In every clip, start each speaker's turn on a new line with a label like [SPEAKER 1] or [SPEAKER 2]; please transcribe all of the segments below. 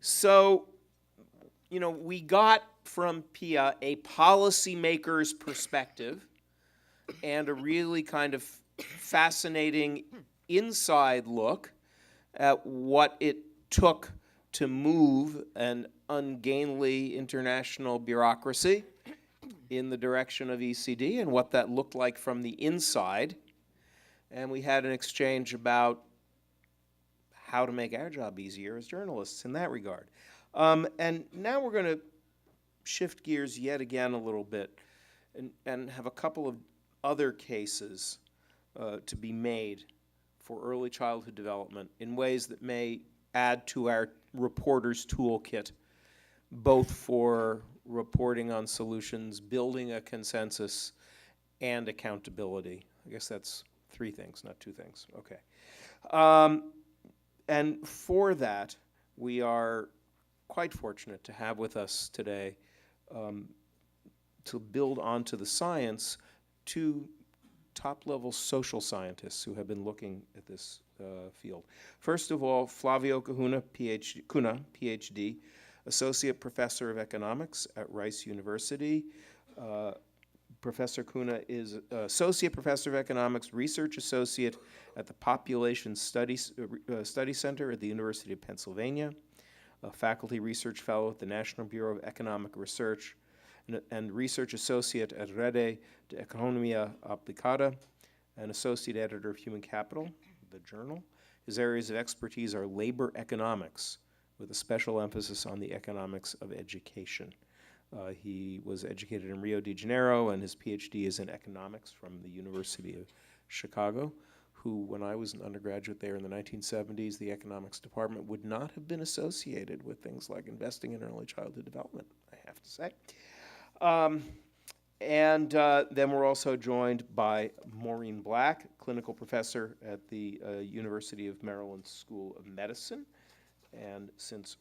[SPEAKER 1] So, we got from Pia a policymaker's perspective and a really kind of fascinating inside look at what it took to move an ungainly international bureaucracy in the direction of ECD and what that looked like from the inside. And we had an exchange about how to make our job easier as journalists in that regard. And now we're going to shift gears yet again a little bit and have a couple of other cases to be made for early childhood development in ways that may add to our reporter's toolkit, both for reporting on solutions, building a consensus, and accountability. I guess that's 3 things, not 2 things. Okay. And for that, we are quite fortunate to have with us today, to build onto the science, 2 top-level social scientists who have been looking at this field. First of all, Flavio Cunha, PhD, Associate Professor of Economics at Rice University. Professor Cunha is Associate Professor of Economics, Research Associate at the Population Study Center at the University of Pennsylvania, a Faculty Research Fellow at the National Bureau of Economic Research, and Research Associate at Rede de Economia Aplicada, and Associate Editor of Human Capital, the journal. His areas of expertise are labor economics, with a special emphasis on the economics of education. He was educated in Rio de Janeiro, and his PhD is in economics from the University of Chicago, who, when I was an undergraduate there in the 1970s, the economics department would not have been associated with things like investing in early childhood development, I have to say. And then we're also joined by Maureen Black, clinical professor at the University of Maryland School of Medicine. And since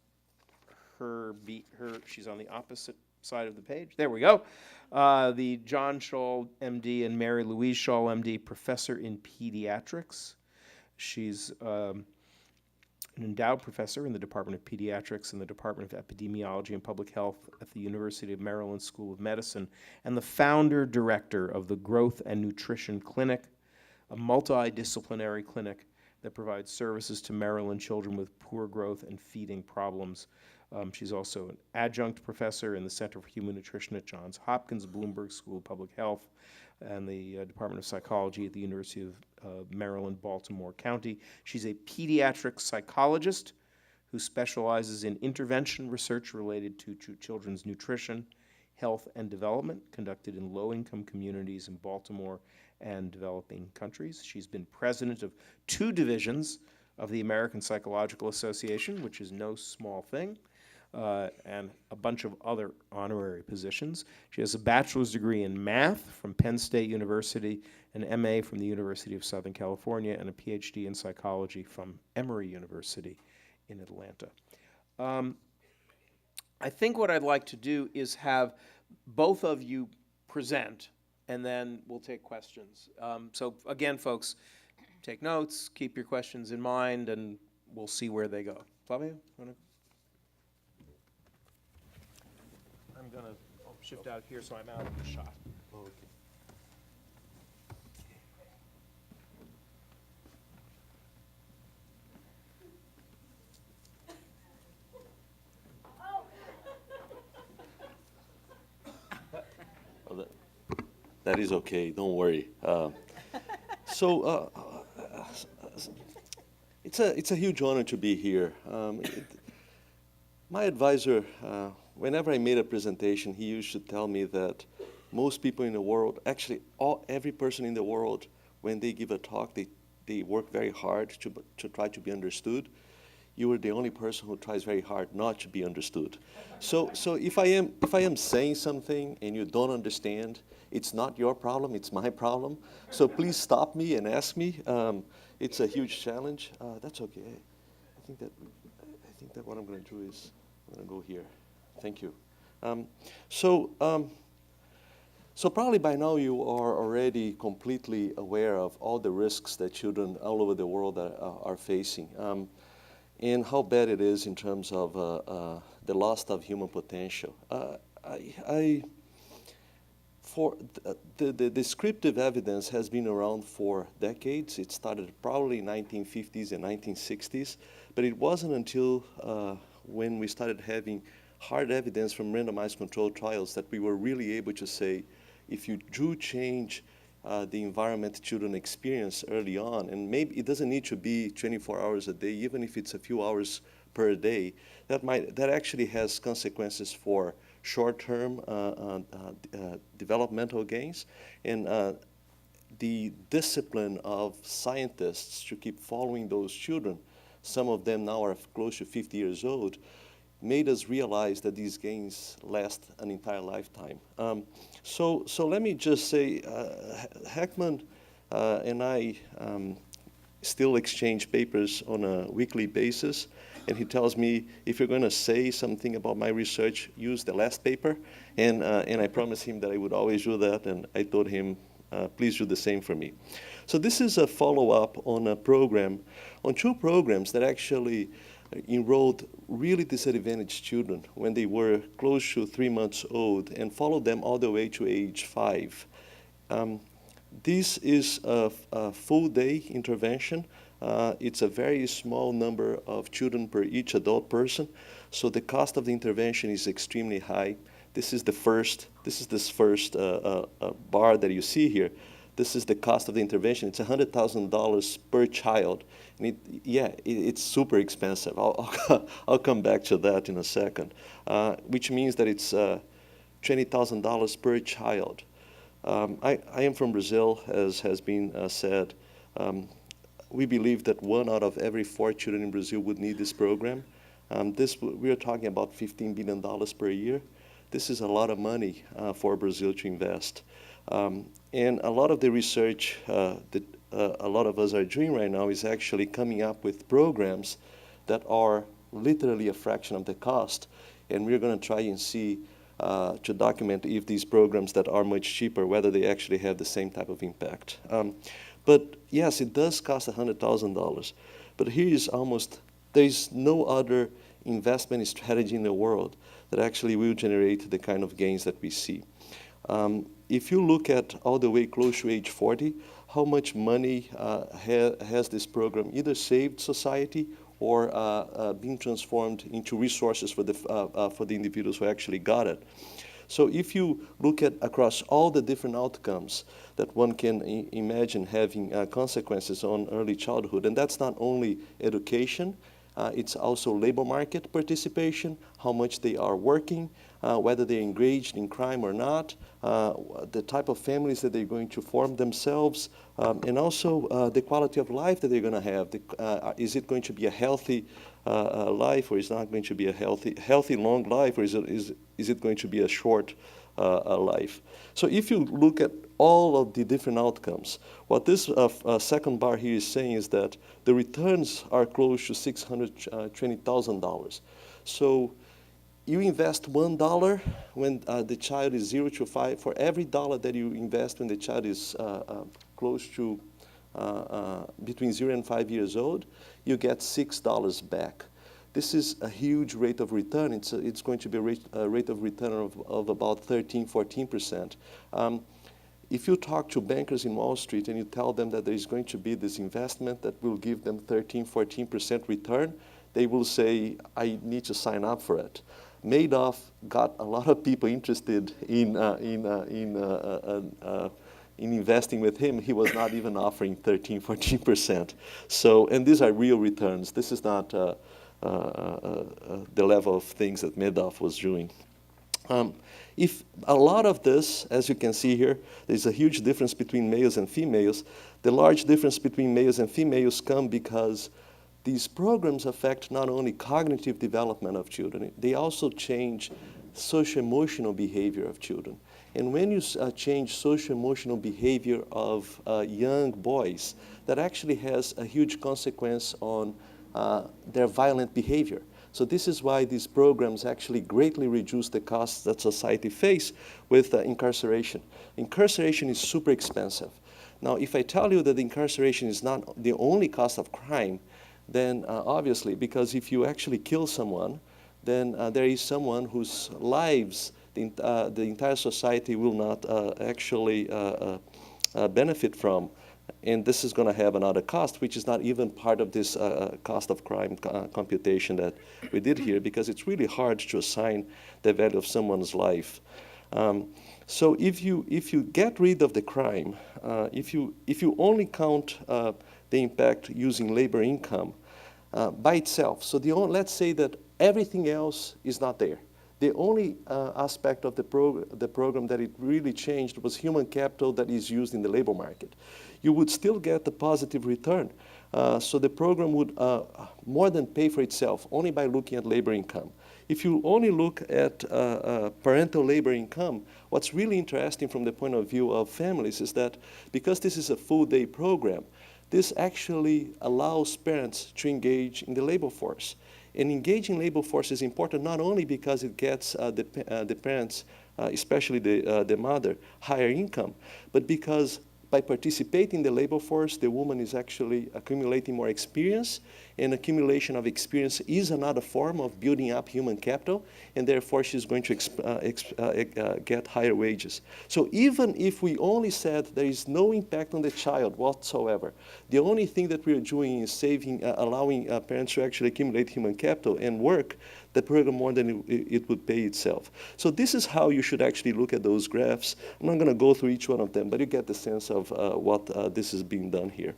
[SPEAKER 1] she's on the opposite side of the page. There we go. The John Scholl, MD, and Mary Louise Scholl, MD, professor in pediatrics. She's an endowed professor in the Department of Pediatrics and the Department of Epidemiology and Public Health at the University of Maryland School of Medicine, and the founder director of the Growth and Nutrition Clinic, a multidisciplinary clinic that provides services to Maryland children with poor growth and feeding problems. She's also an adjunct professor in the Center for Human Nutrition at Johns Hopkins Bloomberg School of Public Health and the Department of Psychology at the University of Maryland, Baltimore County. She's a pediatric psychologist who specializes in intervention research related to children's nutrition, health, and development, conducted in low-income communities in Baltimore and developing countries. She's been president of 2 divisions of the American Psychological Association, which is no small thing, and a bunch of other honorary positions. She has a bachelor's degree in math from Penn State University, an MA from the University of Southern California, and a PhD in psychology from Emory University in Atlanta. I think what I'd like to do is have both of you present, and then we'll take questions. So again, folks, take notes, keep your questions in mind, and we'll see where they go. Flavio, I'm going to shift out here so I'm out of the shot.
[SPEAKER 2] Okay. That is okay, don't worry. It's a huge honor to be here. My advisor, whenever I made a presentation, he used to tell me that most people in the world, actually every person in the world, when they give a talk, they work very hard to try to be understood. You are the only person who tries very hard not to be understood. So if I am saying something and you don't understand, it's not your problem, it's my problem. So please stop me and ask me. It's a huge challenge. That's okay. I think that what I'm going to do is I'm going to go here. Thank you. So probably by now you are already completely aware of all the risks that children all over the world are facing. and how bad it is in terms of the loss of human potential. The descriptive evidence has been around for decades. It started probably in 1950s and 1960s, but it wasn't until when we started having hard evidence from randomized controlled trials that we were really able to say, if you do change the environment children experience early on, and maybe it doesn't need to be 24 hours a day, even if it's a few hours per day, that actually has consequences for short-term developmental gains, and the discipline of scientists to keep following those children, some of them now are close to 50 years old, made us realize that these gains last an entire lifetime. So let me just say, Heckman and I still exchange papers on a weekly basis, and he tells me, if you're going to say something about my research, use the last paper, and I promised him that I would always do that, and I told him, please do the same for me. So this is a follow-up on a program, on two programs that actually enrolled really disadvantaged children when they were close to 3 months old and followed them all the way to age 5. This is a full-day intervention. It's a very small number of children per each adult person, so the cost of the intervention is extremely high. This is this first bar that you see here. This is the cost of the intervention. It's $100,000 per child. And it's super expensive. I'll come back to that in a second, which means that it's $20,000 per child. I am from Brazil, as has been said. We believe that 1 out of every 4 children in Brazil would need this program. We are talking about $15 billion per year. This is a lot of money for Brazil to invest. And a lot of the research that a lot of us are doing right now is actually coming up with programs that are literally a fraction of the cost. And we're going to try and see to document if these programs that are much cheaper, whether they actually have the same type of impact. But yes, it does cost $100,000. But there's no other investment strategy in the world that actually will generate the kind of gains that we see. If you look at all the way close to age 40, how much money has this program either saved society or been transformed into resources for the individuals who actually got it? So if you look at across all the different outcomes that one can imagine having consequences on early childhood, and that's not only education, it's also labor market participation, how much they are working, whether they're engaged in crime or not, the type of families that they're going to form themselves, and also the quality of life that they're going to have. Is it going to be a healthy life, or is it not going to be a healthy long life, or is it going to be a short life? So if you look at all of the different outcomes, what this second bar here is saying is that the returns are close to $620,000. So you invest $1 when the child is 0 to 5. For every dollar that you invest when the child is close to between 0 and 5 years old, you get $6 back. This is a huge rate of return. It's going to be a rate of return of about 13-14%. If you talk to bankers in Wall Street and you tell them that there is going to be this investment that will give them 13-14% return, they will say, I need to sign up for it. Madoff got a lot of people interested in investing with him. He was not even offering 13-14%. So, and these are real returns. This is not the level of things that Madoff was doing. If a lot of this, as you can see here, there's a huge difference between males and females. The large difference between males and females come because these programs affect not only cognitive development of children, they also change socio-emotional behavior of children. And when you change socio-emotional behavior of young boys, that actually has a huge consequence on their violent behavior. So this is why these programs actually greatly reduce the costs that society face with incarceration. Incarceration is super expensive. Now, if I tell you that incarceration is not the only cost of crime, then obviously, because if you actually kill someone, then there is someone whose lives the entire society will not actually benefit from. And this is going to have another cost, which is not even part of this cost of crime computation that we did here, because it's really hard to assign the value of someone's life. So if you get rid of the crime, if you only count the impact using labor income by itself, so let's say that everything else is not there. The only aspect of the program that it really changed was human capital that is used in the labor market. You would still get a positive return. So the program would more than pay for itself only by looking at labor income. If you only look at parental labor income, what's really interesting from the point of view of families is that because this is a full-day program, this actually allows parents to engage in the labor force. And engaging labor force is important not only because it gets the parents, especially the mother, higher income, but because by participating in the labor force, the woman is actually accumulating more experience, and accumulation of experience is another form of building up human capital, and therefore she's going to get higher wages. So even if we only said there is no impact on the child whatsoever, the only thing that we're doing is allowing parents to actually accumulate human capital and work the program more than it would pay itself. So this is how you should actually look at those graphs. I'm not going to go through each one of them, but you get the sense of what this is being done here.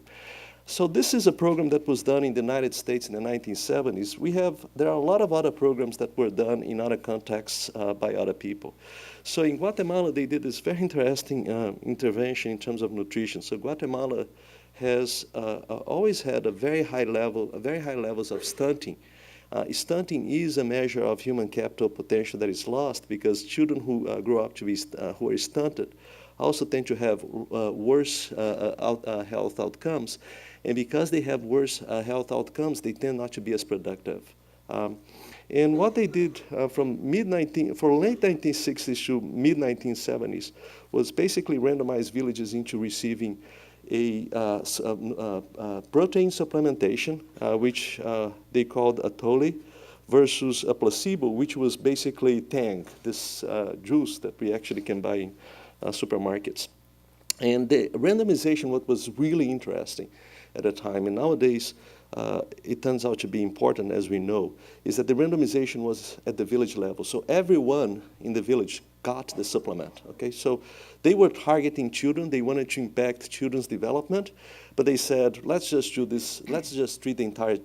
[SPEAKER 2] So this is a program that was done in the United States in the 1970s. There are a lot of other programs that were done in other contexts by other people. So in Guatemala, they did this very interesting intervention in terms of nutrition. So Guatemala has always had very high levels of stunting. Stunting is a measure of human capital potential that is lost because children who grow up to be who are stunted also tend to have worse health outcomes. And because they have worse health outcomes, they tend not to be as productive. And what they did from late 1960s to mid-1970s was basically randomize villages into receiving a protein supplementation, which they called Atoli, versus a placebo, which was basically Tang, this juice that we actually can buy in supermarkets. And the randomization, what was really interesting at the time, and nowadays it turns out to be important, as we know, is that the randomization was at the village level. So everyone in the village got the supplement, okay? So they were targeting children. They wanted to impact children's development, but they said, let's just do this, let's just treat the entire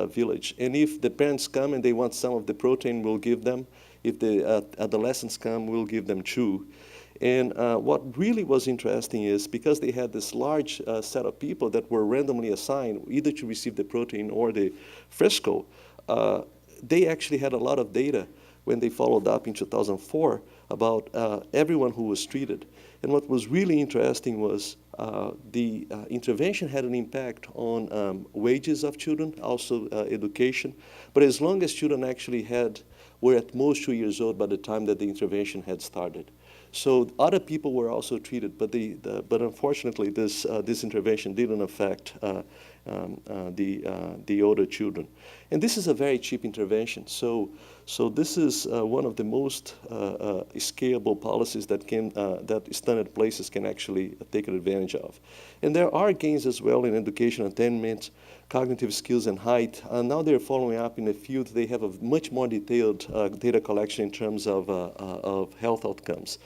[SPEAKER 2] village. And if the parents come and they want some of the protein, we'll give them. If the adolescents come, we'll give them too. And what really was interesting is because they had this large set of people that were randomly assigned either to receive the protein or the fresco, they actually had a lot of data when they followed up in 2004 about everyone who was treated. And what was really interesting was the intervention had an impact on wages of children, also education. But as long as children actually were at most 2 years old by the time that the intervention had started. So other people were also treated, but unfortunately this intervention didn't affect the older children. And this is a very cheap intervention. So this is one of the most scalable policies that standard places can actually take advantage of. And there are gains as well in education attainment, cognitive skills, and height. Now they're following up in the field. They have a much more detailed data collection in terms of health outcomes.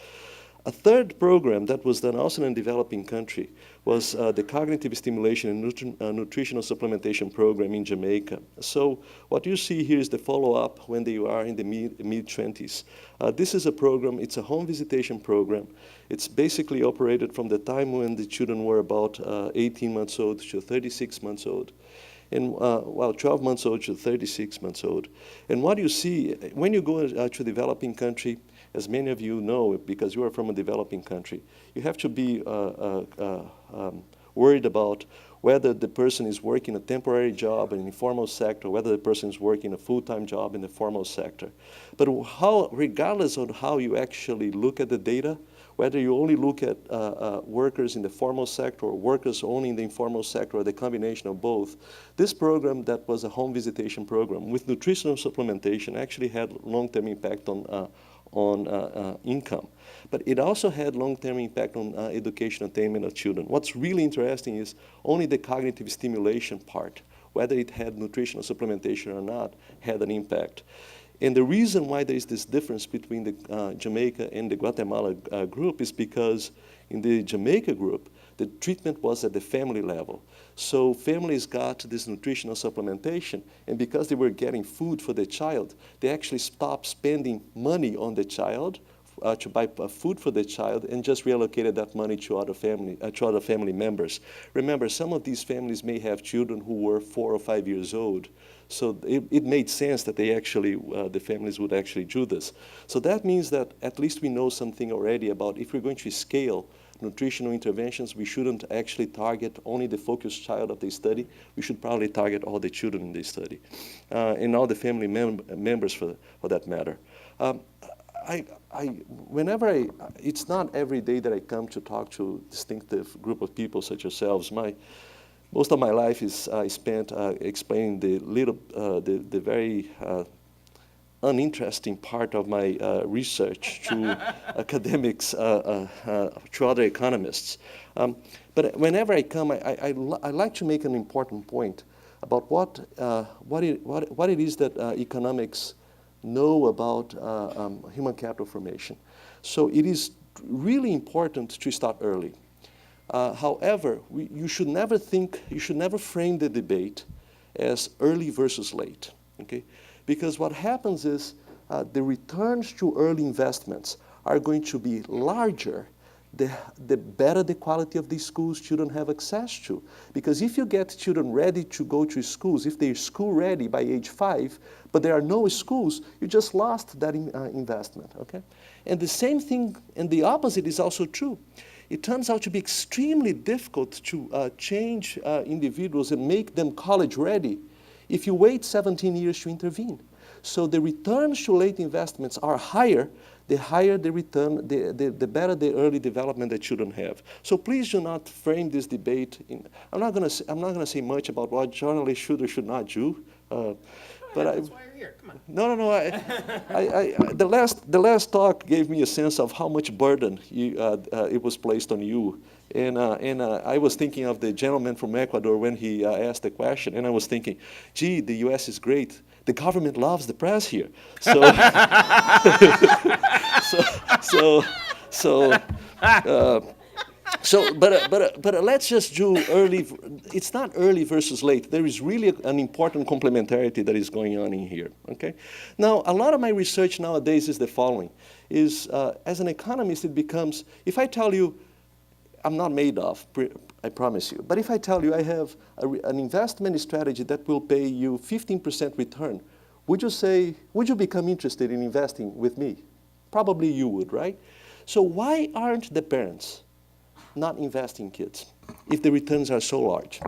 [SPEAKER 2] A third program that was done also in a developing country was the Cognitive Stimulation and Nutritional Supplementation Program in Jamaica. So what you see here is the follow-up when they are in the mid-20s. This is a program, it's a home visitation program. It's basically operated from the time when the children were about 18 months old to 36 months old. And 12 months old to 36 months old. And what you see, when you go to a developing country, as many of you know, because you are from a developing country, you have to be worried about whether the person is working a temporary job in the informal sector, whether the person is working a full-time job in the formal sector. But regardless of how you actually look at the data, whether you only look at workers in the formal sector or workers only in the informal sector or the combination of both, this program that was a home visitation program with nutritional supplementation actually had long-term impact on income. But it also had long-term impact on education attainment of children. What's really interesting is only the cognitive stimulation part, whether it had nutritional supplementation or not, had an impact. And the reason why there is this difference between the Jamaica and the Guatemala group is because in the Jamaica group, the treatment was at the family level. So families got this nutritional supplementation, and because they were getting food for the child, they actually stopped spending money on the child to buy food for the child and just reallocated that money to other family members. Remember, some of these families may have children who were 4 or 5 years old. So it made sense that they actually, the families would actually do this. So that means that at least we know something already about if we're going to scale nutritional interventions, we shouldn't actually target only the focused child of the study. We should probably target all the children in the study and all the family members for that matter. It's not every day that I come to talk to a distinctive group of people such as yourselves. Most of my life is spent explaining the very uninteresting part of my research to academics, to other economists. But whenever I come, I like to make an important point about what it is that economics know about human capital formation. So it is really important to start early. However, you should never frame the debate as early versus late, okay? Because what happens is the returns to early investments are going to be larger the better the quality of these schools children have access to. Because if you get children ready to go to schools, if they're school ready by age 5, but there are no schools, you just lost that investment, okay? And the same thing, and the opposite is also true. It turns out to be extremely difficult to change individuals and make them college ready if you wait 17 years to intervene. So the returns to late investments are higher. The higher the return, the better the early development that children have. So please do not frame this debate in. I'm not going to say much about what journalists should or should not do. But
[SPEAKER 1] that's why you're here. Come on.
[SPEAKER 2] No. The last talk gave me a sense of how much burden it was placed on you. And I was thinking of the gentleman from Ecuador when he asked the question, and I was thinking, gee, the U.S. is great. The government loves the press here. So, but let's just do early. It's not early versus late. There is really an important complementarity that is going on in here. Okay. Now, a lot of my research nowadays is the following: as an economist, it becomes if I tell you, I'm not Madoff, I promise you. But if I tell you I have an investment strategy that will pay you 15% return, would you become interested in investing with me? Probably you would, right? So why aren't the parents not investing in kids if the returns are so large?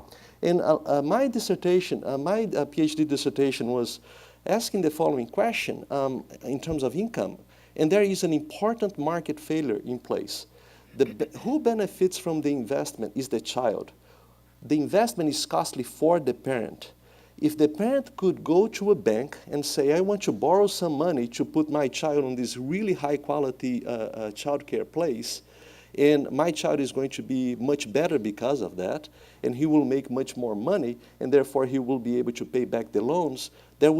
[SPEAKER 2] And my dissertation, my PhD dissertation was asking the following question in terms of income. And there is an important market failure in place. Who benefits from the investment is the child. The investment is costly for the parent. If the parent could go to a bank and say, I want to borrow some money to put my child on this really high quality childcare place, and my child is going to be much better because of that, and he will make much more money, and therefore he will be able to pay back the loans, we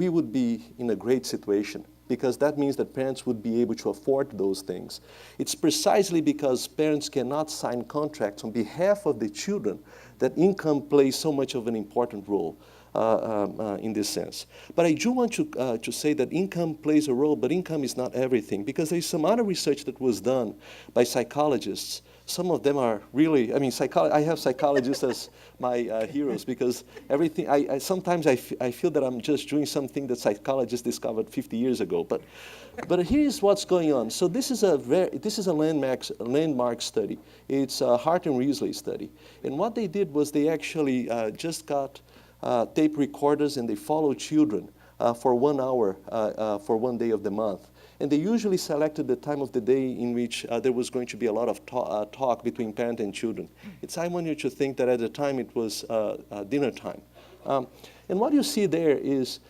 [SPEAKER 2] would be in a great situation, because that means that parents would be able to afford those things. It's precisely because parents cannot sign contracts on behalf of the children that income plays so much of an important role. in this sense. But I do want to say that income plays a role, but income is not everything, because there's some other research that was done by psychologists. Some of them are really, I mean, I have psychologists as my heroes, because everything, sometimes I feel that I'm just doing something that psychologists discovered 50 years ago. But here's what's going on. So this is a landmark study. It's a Hart and Risley study. And what they did was they actually just got tape recorders, and they followed children for 1 hour for 1 day of the month. And they usually selected the time of the day in which there was going to be a lot of talk between parent and children. I want you to think that at the time it was dinner time. And what you see there is,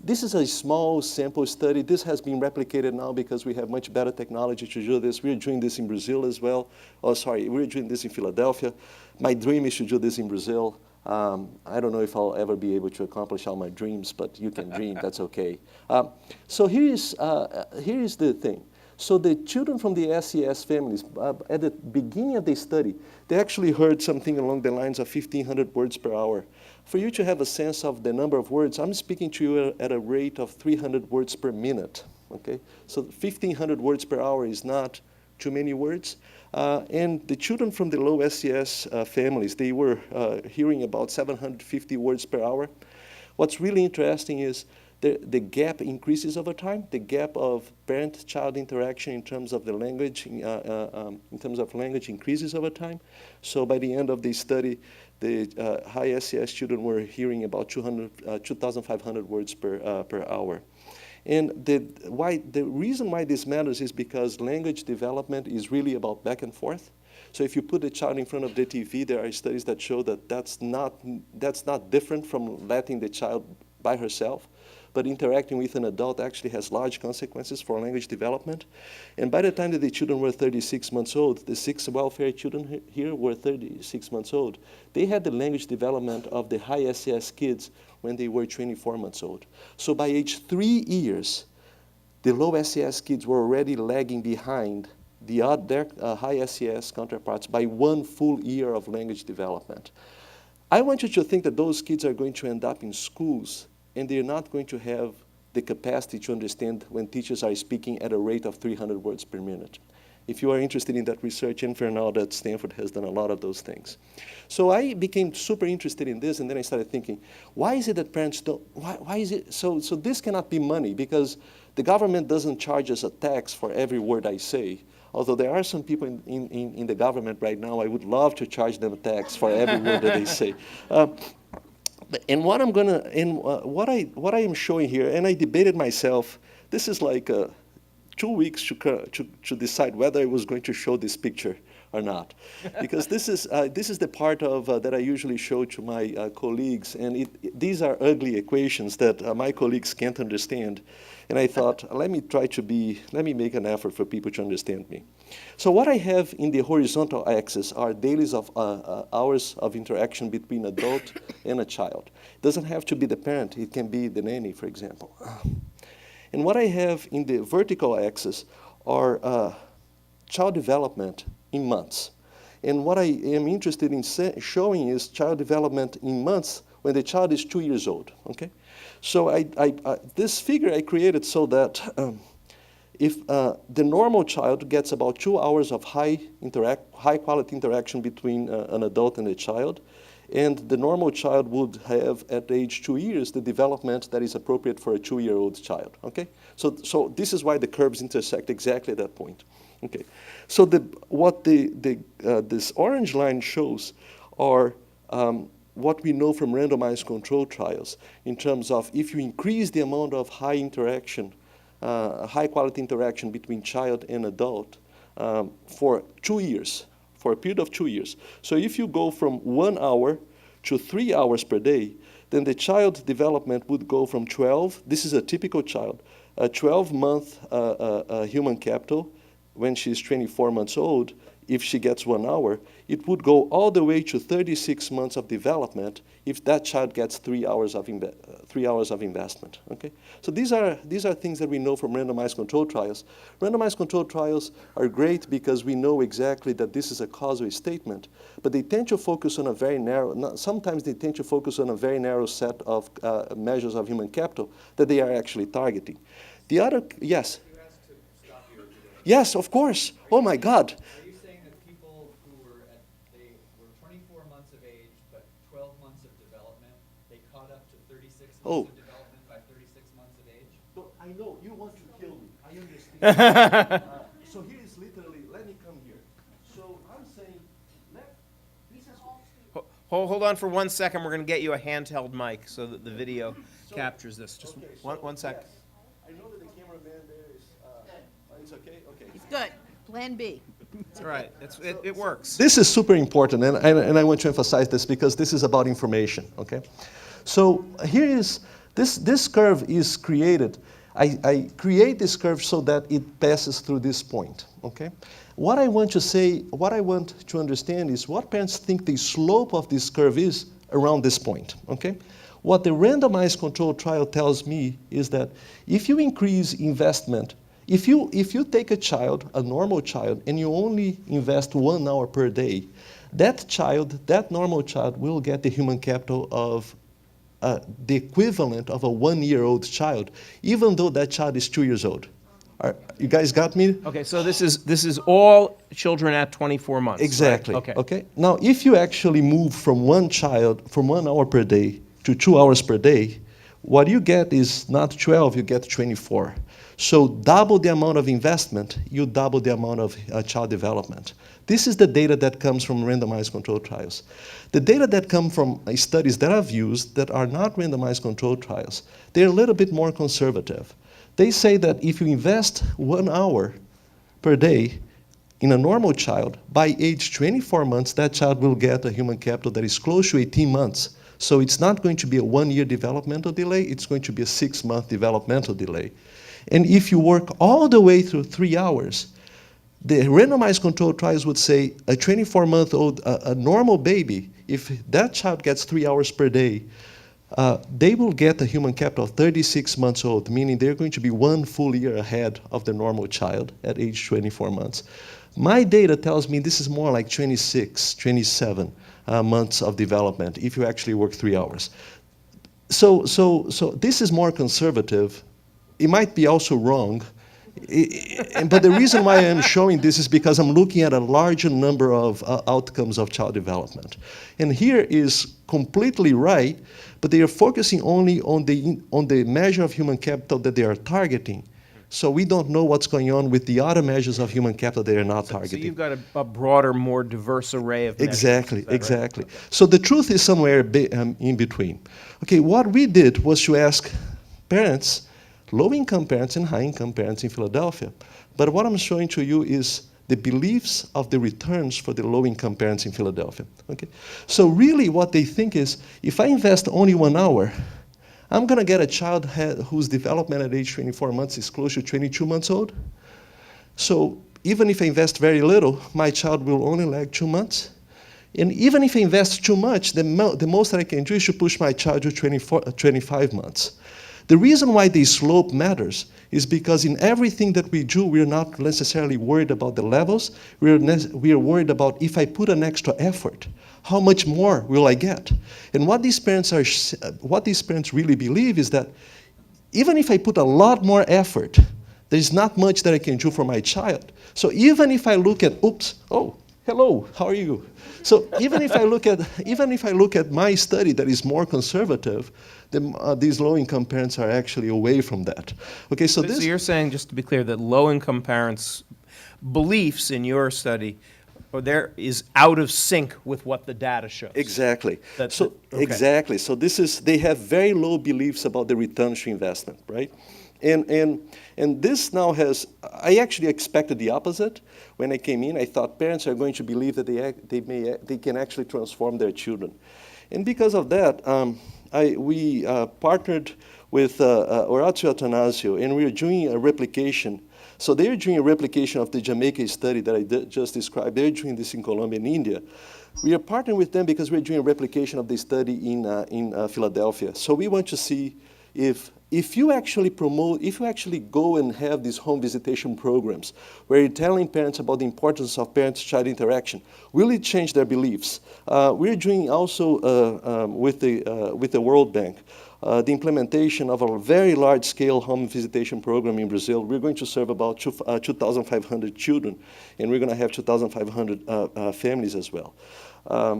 [SPEAKER 2] this is a small sample study. This has been replicated now because we have much better technology to do this. We're doing this in Brazil as well. Oh, sorry, we're doing this in Philadelphia. My dream is to do this in Brazil. I don't know if I'll ever be able to accomplish all my dreams, but you can dream, that's okay. So here is the thing. So the children from the SES families, at the beginning of the study, they actually heard something along the lines of 1,500 words per hour. For you to have a sense of the number of words, I'm speaking to you at a rate of 300 words per minute, okay? So 1,500 words per hour is not too many words. And the children from the low SES families, they were hearing about 750 words per hour. What's really interesting is the gap increases over time. The gap of parent-child interaction in terms of the language, increases over time. So by the end of the study, the high SES children were hearing about 2,500 words per hour. And the reason why this matters is because language development is really about back and forth. So if you put a child in front of the TV, there are studies that show that that's not different from letting the child by herself, but interacting with an adult actually has large consequences for language development. And by the time that the children were 36 months old, the 6 welfare children here were 36 months old. They had the language development of the high SES kids when they were 24 months old. So by age 3 years, the low SES kids were already lagging behind their high SES counterparts by 1 full year of language development. I want you to think that those kids are going to end up in schools, and they're not going to have the capacity to understand when teachers are speaking at a rate of 300 words per minute. If you are interested in that research, Jennifer now at Stanford has done a lot of those things. So I became super interested in this, and then I started thinking, why is it that parents don't, why is it, so this cannot be money, because the government doesn't charge us a tax for every word I say. Although there are some people in the government right now, I would love to charge them a tax for every word that they say. And what I'm gonna, what I am showing here, and I debated myself, this is like 2 weeks to decide whether I was going to show this picture or not, because this is the part of that I usually show to my colleagues, and these are ugly equations that my colleagues can't understand. And I thought, let me make an effort for people to understand me. So what I have in the horizontal axis are dailies of hours of interaction between adult and a child. It doesn't have to be the parent, it can be the nanny, for example. And what I have in the vertical axis are child development in months. And what I am interested in showing is child development in months when the child is 2 years old, okay? So this figure I created so that if the normal child gets about 2 hours of high quality interaction between an adult and a child, and the normal child would have at age 2 years the development that is appropriate for a 2-year-old child, okay? So this is why the curves intersect exactly at that point, okay? So what this orange line shows are what we know from randomized control trials in terms of if you increase the amount of high quality interaction between child and adult for 2 years, for a period of 2 years. So if you go from 1 hour to 3 hours per day, then the child development would go from 12, this is a typical child, a 12-month human capital when she's 24 months old, if she gets 1 hour, it would go all the way to 36 months of development if that child gets 3 hours of, 3 hours of investment. Okay? So these are things that we know from randomized controlled trials. Randomized controlled trials are great because we know exactly that this is a causal statement, but they tend to focus on a very narrow, sometimes they tend to focus on a very narrow set of measures of human capital that they are actually targeting. The other, yes?
[SPEAKER 3] You asked to stop you today.
[SPEAKER 2] Yes, of course. Oh my God.
[SPEAKER 3] Are you saying that people who were they were 24 months of age, but 12 months of development, they caught up to 36 months of development by 36 months of age?
[SPEAKER 2] So I know you want to kill me. I understand. So here is literally, let me come here. So I'm saying, this is
[SPEAKER 1] Hold on for 1 second. We're going to get you a handheld mic so that the video captures this. Just
[SPEAKER 2] okay,
[SPEAKER 1] one second.
[SPEAKER 2] yes. I know that the cameraman there is, it's okay? Okay.
[SPEAKER 4] It's good. Plan B.
[SPEAKER 1] It's all right. It works.
[SPEAKER 2] This is super important, and I want to emphasize this because this is about information, okay? So here is, this curve is created. I create this curve so that it passes through this point, okay? What I want to say, what I want to understand is what parents think the slope of this curve is around this point, okay? What the randomized controlled trial tells me is that if you increase investment, if you take a child, a normal child, and you only invest 1 hour per day, that normal child will get the human capital of the equivalent of a 1-year-old child, even though that child is 2 years old. You guys got me?
[SPEAKER 1] Okay, so this is all children at 24 months.
[SPEAKER 2] Exactly.
[SPEAKER 1] Right?
[SPEAKER 2] Okay. Now, if you actually move from 1 hour per day to 2 hours per day, what you get is not 12, you get 24. So double the amount of investment, you double the amount of child development. This is the data that comes from randomized controlled trials. The data that come from studies that I've used that are not randomized controlled trials, they're a little bit more conservative. They say that if you invest 1 hour per day in a normal child, by age 24 months, that child will get a human capital that is close to 18 months. So it's not going to be a 1-year developmental delay, it's going to be a 6-month developmental delay. And if you work all the way through 3 hours, the randomized controlled trials would say a 24-month-old, a normal baby, if that child gets 3 hours per day, they will get a human capital of 36 months old, meaning they're going to be 1 full year ahead of the normal child at age 24 months. My data tells me this is more like 26, 27 months of development if you actually work 3 hours. So this is more conservative. It might be also wrong, but the reason why I'm showing this is because I'm looking at a larger number of outcomes of child development. And here is completely right, but they are focusing only on the measure of human capital that they are targeting. So we don't know what's going on with the other measures of human capital they are not targeting.
[SPEAKER 1] So you've got a broader, more diverse array of measures.
[SPEAKER 2] Exactly,
[SPEAKER 1] Right?
[SPEAKER 2] exactly. So the truth is somewhere in between. Okay, what we did was to ask parents, low-income parents and high-income parents in Philadelphia. But what I'm showing to you is the beliefs of the returns for the low-income parents in Philadelphia. Okay, so really what they think is, if I invest only 1 hour, I'm going to get a child whose development at age 24 months is close to 22 months old. So even if I invest very little, my child will only lag 2 months. And even if I invest too much, the most that I can do is to push my child to 25 months. The reason why the slope matters is because in everything that we do, we're not necessarily worried about the levels. We are worried about if I put an extra effort, how much more will I get? And what these parents really believe is that even if I put a lot more effort, there's not much that I can do for my child. So even if I look at, hello, how are you? So even if I look at my study that is more conservative, these low-income parents are actually away from that. Okay, so
[SPEAKER 1] you're saying, just to be clear, that low-income parents' beliefs in your study is out of sync with what the data shows.
[SPEAKER 2] Exactly.
[SPEAKER 1] Okay.
[SPEAKER 2] Exactly. So they have very low beliefs about the return to investment, right? And this now I actually expected the opposite. When I came in, I thought parents are going to believe that they can actually transform their children. And because of that, we partnered with Orazio Attanasio, and we are doing a replication So they're doing a replication of the Jamaica study that I just described. They're doing this in Colombia and India. We are partnering with them because we're doing a replication of the study in Philadelphia. So we want to see if you actually go and have these home visitation programs where you're telling parents about the importance of parent-child interaction, will it change their beliefs? We're doing also with the World Bank the implementation of a very large-scale home visitation program in Brazil. We're going to serve about 2,500 children, and we're going to have 2,500 families as well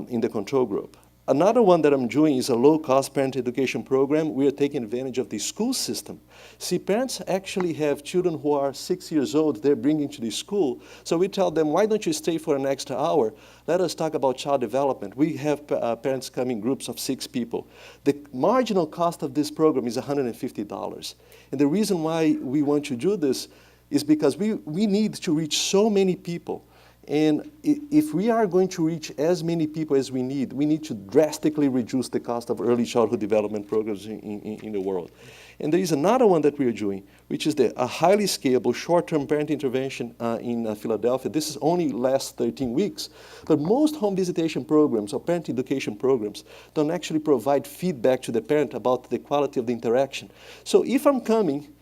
[SPEAKER 2] in the control group. Another one that I'm doing is a low-cost parent education program. We are taking advantage of the school system. See, parents actually have children who are 6 years old they're bringing to the school. So we tell them, why don't you stay for an extra hour? Let us talk about child development. We have parents come in groups of 6 people. The marginal cost of this program is $150. And the reason why we want to do this is because we need to reach so many people. And if we are going to reach as many people as we need to drastically reduce the cost of early childhood development programs in the world. And there is another one that we are doing, which is a highly scalable short-term parent intervention in Philadelphia. This is only lasts 13 weeks. But most home visitation programs or parent education programs don't actually provide feedback to the parent about the quality of the interaction. So if I'm coming,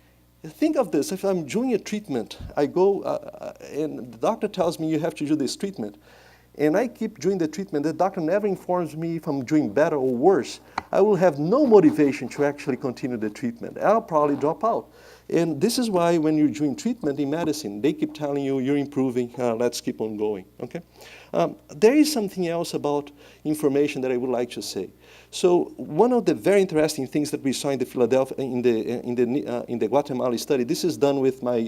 [SPEAKER 2] think of this, if I'm doing a treatment, I go and the doctor tells me you have to do this treatment, and I keep doing the treatment, the doctor never informs me if I'm doing better or worse, I will have no motivation to actually continue the treatment. I'll probably drop out. And this is why when you're doing treatment in medicine, they keep telling you you're improving, let's keep on going, okay? There is something else about information that I would like to say. So one of the very interesting things that we saw in the Philadelphia, in the Guatemala study, this is done with my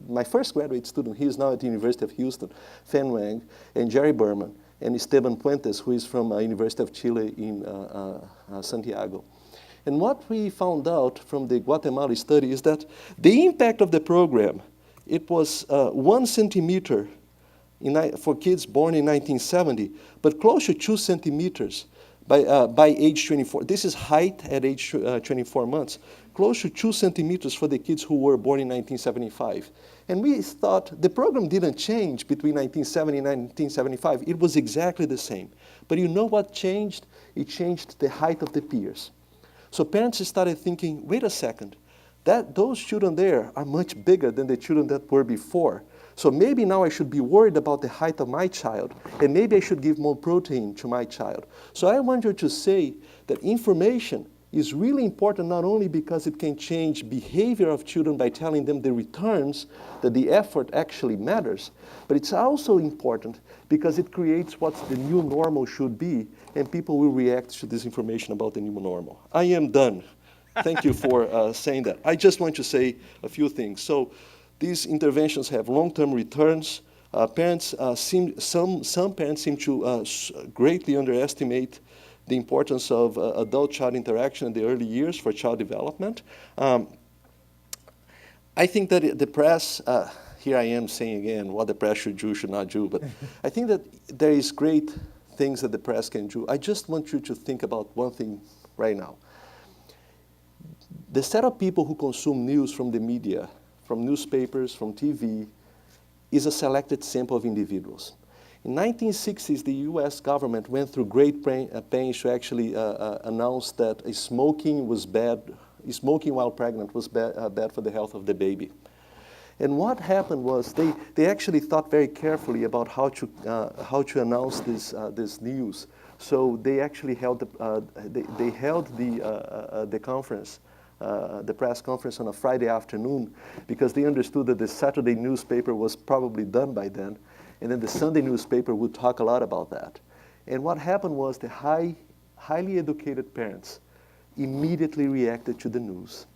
[SPEAKER 2] my first graduate student. He is now at the University of Houston, Fan Wang, and Jerry Berman, and Esteban Puentes, who is from University of Chile in Santiago. And what we found out from the Guatemala study is that the impact of the program, it was 1 centimeter for kids born in 1970, but close to 2 centimeters by age 24. This is height at age 24 months. Close to 2 centimeters for the kids who were born in 1975. And we thought the program didn't change between 1970 and 1975. It was exactly the same. But you know what changed? It changed the height of the peers. So parents started thinking, wait a second, those children there are much bigger than the children that were before. So maybe now I should be worried about the height of my child, and maybe I should give more protein to my child. So I want you to say that information is really important not only because it can change behavior of children by telling them the returns, that the effort actually matters, but it's also important because it creates what the new normal should be, and people will react to this information about the new normal. I am done. Thank you for saying that. I just want to say a few things. So these interventions have long-term returns. Some parents seem to greatly underestimate the importance of adult-child interaction in the early years for child development. I think that the press, here I am saying again what the press should do, should not do, but I think that there is great things that the press can do. I just want you to think about one thing right now. The set of people who consume news from the media, from newspapers, from TV, is a selected sample of individuals. In 1960s, the US government went through great pains to actually announce that smoking was bad, smoking while pregnant was bad for the health of the baby. And what happened was they actually thought very carefully about how to announce this news. So they actually held the conference, the press conference on a Friday afternoon, because they understood that the Saturday newspaper was probably done by then, and then the Sunday newspaper would talk a lot about that. And what happened was the highly educated parents immediately reacted to the news.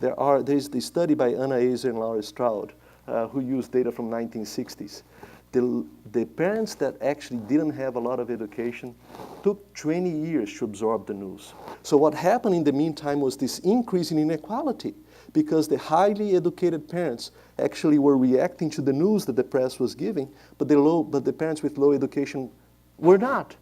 [SPEAKER 2] There's the study by Anna Azer and Laura Stroud, who used data from 1960s. The parents that actually didn't have a lot of education took 20 years to absorb the news. So what happened in the meantime was this increase in inequality, because the highly educated parents actually were reacting to the news that the press was giving, but the parents with low education were not.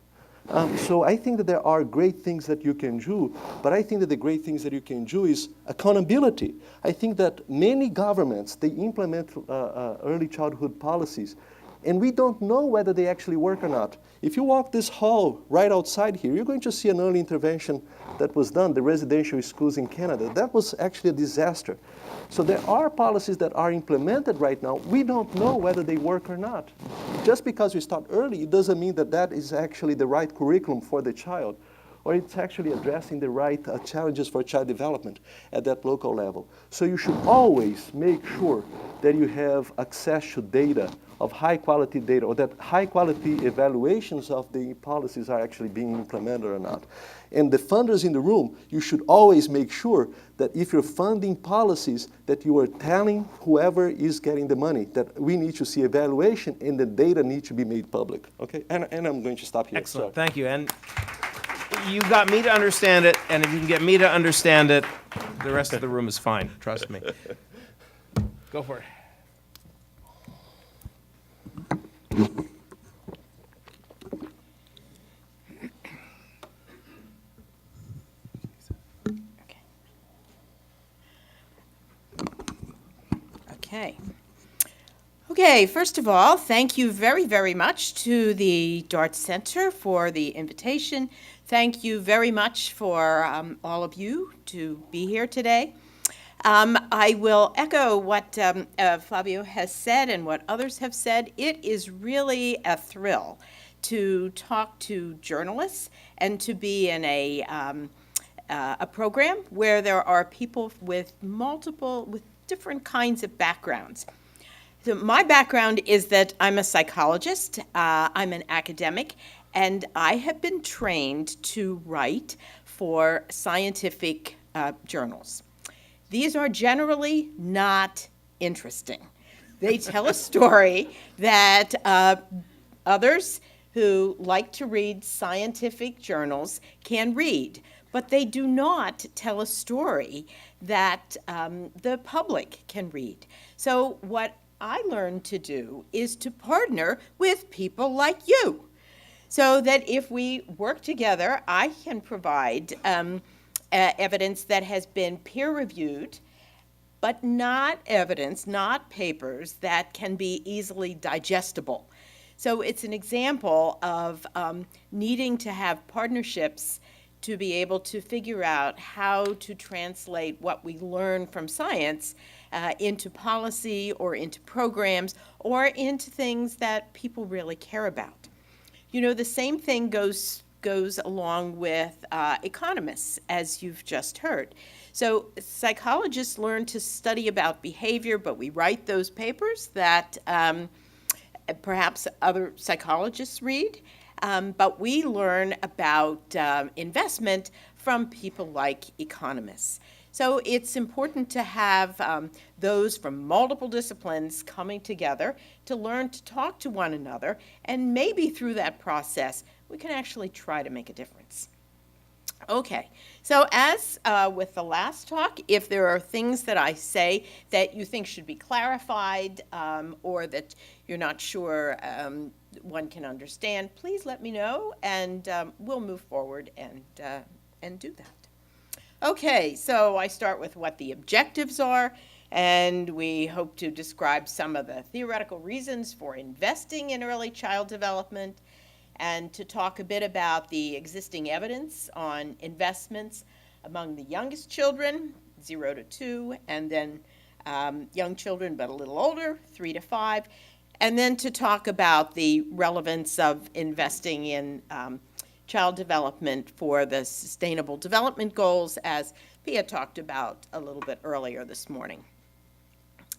[SPEAKER 2] So I think that there are great things that you can do, but I think that the great things that you can do is accountability. I think that many governments, they implement early childhood policies, and we don't know whether they actually work or not. If you walk this hall right outside here, you're going to see an early intervention that was done, the residential schools in Canada. That was actually a disaster. So there are policies that are implemented right now. We don't know whether they work or not. Just because we start early, it doesn't mean that that is actually the right curriculum for the child, or it's actually addressing the right challenges for child development at that local level. So you should always make sure that you have access to data, of high quality data, or that high quality evaluations of the policies are actually being implemented or not. And the funders in the room, you should always make sure that if you're funding policies, that you are telling whoever is getting the money that we need to see evaluation and the data need to be made public. Okay, and I'm going to stop here.
[SPEAKER 1] Excellent,
[SPEAKER 2] Sorry.
[SPEAKER 1] thank you. And you got me to understand it, and if you can get me to understand it, the rest of the room is fine, trust me. Go for it.
[SPEAKER 4] Okay, first of all, thank you very, very much to the Dart Center for the invitation. Thank you very much for all of you to be here today. I will echo what Flavio has said and what others have said. It is really a thrill to talk to journalists and to be in a program where there are people with different kinds of backgrounds. So my background is that I'm a psychologist, I'm an academic, and I have been trained to write for scientific journals. These are generally not interesting. They tell a story that others who like to read scientific journals can read, but they do not tell a story that the public can read. So what I learned to do is to partner with people like you, so that if we work together, I can provide evidence that has been peer-reviewed, but not evidence, not papers that can be easily digestible. So it's an example of needing to have partnerships to be able to figure out how to translate what we learn from science into policy or into programs or into things that people really care about. You know, the same thing goes along with economists, as you've just heard. So psychologists learn to study about behavior, but we write those papers that perhaps other psychologists read. But we learn about investment from people like economists. So it's important to have those from multiple disciplines coming together to learn to talk to one another, and maybe through that process, we can actually try to make a difference. Okay, so as with the last talk, if there are things that I say that you think should be clarified or that you're not sure one can understand, please let me know, and we'll move forward and do that. Okay, so I start with what the objectives are, and we hope to describe some of the theoretical reasons for investing in early child development, and to talk a bit about the existing evidence on investments among the youngest children, 0 to 2, and then young children but a little older, 3 to 5, and then to talk about the relevance of investing in child development for the Sustainable Development Goals, as Pia talked about a little bit earlier this morning.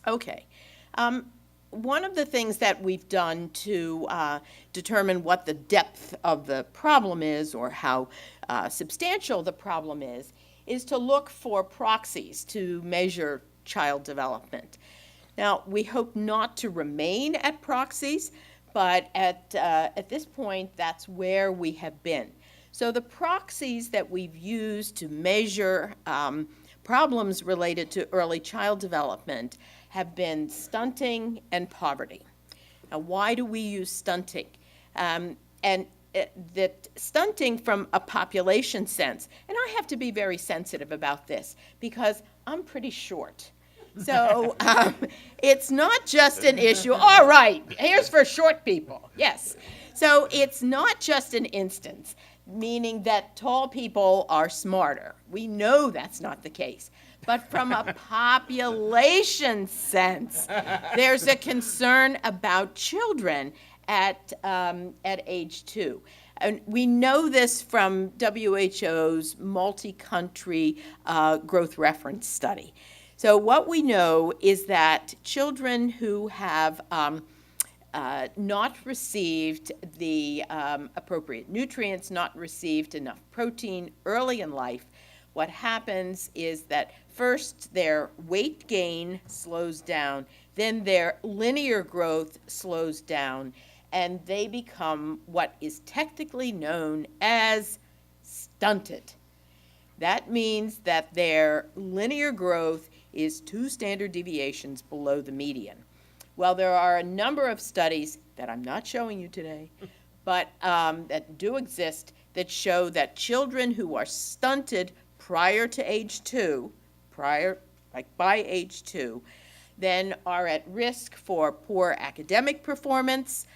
[SPEAKER 4] Okay. One of the things that we've done to determine what the depth of the problem is, or how substantial the problem is to look for proxies to measure child development. Now, we hope not to remain at proxies, but at this point, that's where we have been. So the proxies that we've used to measure problems related to early child development have been stunting and poverty. Now, why do we use stunting? And that stunting from a population sense, and I have to be very sensitive about this because I'm pretty short. So it's not just an issue. All right, here's for short people. Yes. So it's not just an instance, meaning that tall people are smarter. We know that's not the case. But from a population sense, there's a concern about children at age 2. And we know this from WHO's multi-country growth reference study. So what we know is that children who have not received the appropriate nutrients, not received enough protein early in life, what happens is that first their weight gain slows down, then their linear growth slows down, and they become what is technically known as stunted. That means that their linear growth is 2 standard deviations below the median. Well, there are a number of studies that I'm not showing you today, but that do exist that show that children who are stunted prior to age 2, by age 2, then are at risk for poor academic performance,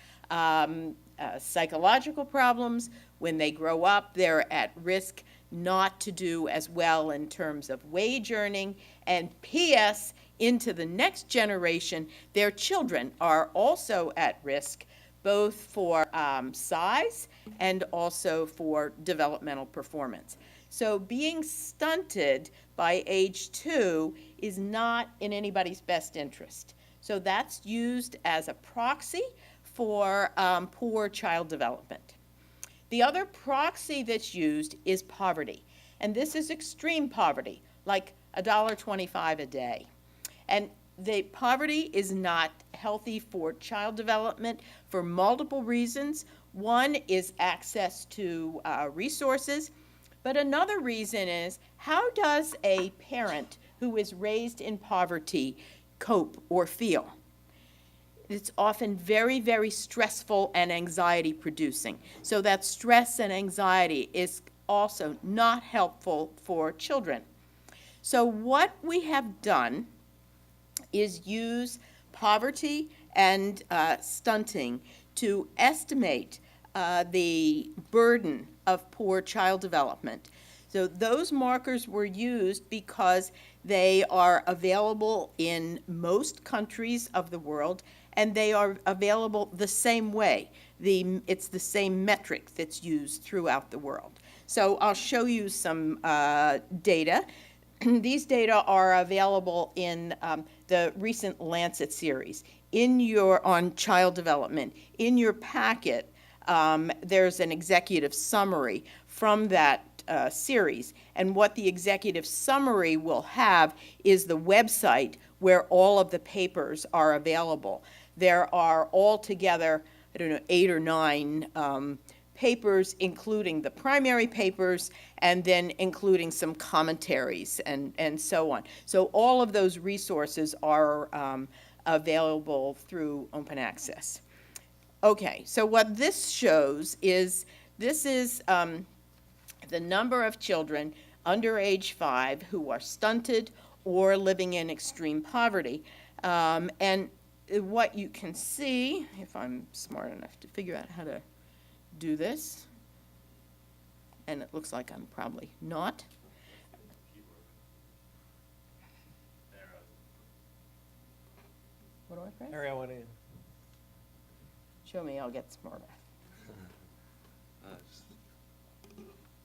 [SPEAKER 4] psychological problems. When they grow up, they're at risk not to do as well in terms of wage earning, and P.S., into the next generation, their children are also at risk, both for size and also for developmental performance. So being stunted by age 2 is not in anybody's best interest. So that's used as a proxy for poor child development. The other proxy that's used is poverty, and this is extreme poverty, like $1.25 a day. And the poverty is not healthy for child development for multiple reasons. One is access to resources, but another reason is, how does a parent who is raised in poverty cope or feel? It's often very, very stressful and anxiety producing. So that stress and anxiety is also not helpful for children. So what we have done is use poverty and stunting to estimate the burden of poor child development. So those markers were used because they are available in most countries of the world, and they are available the same way. It's the same metric that's used throughout the world. So I'll show you some data. These data are available in the recent Lancet series. On child development, in your packet, there's an executive summary from that series. And what the executive summary will have is the website where all of the papers are available. There are altogether, 8 or 9 papers, including the primary papers, and then including some commentaries and so on. So all of those resources are available through open access. Okay, so what this shows is, this is the number of children under age 5 who are stunted or living in extreme poverty. And what you can see, if I'm smart enough to figure out how to do this, and it looks like I'm probably not. What do I press?
[SPEAKER 5] Area 1 in.
[SPEAKER 4] Show me, I'll get smarter.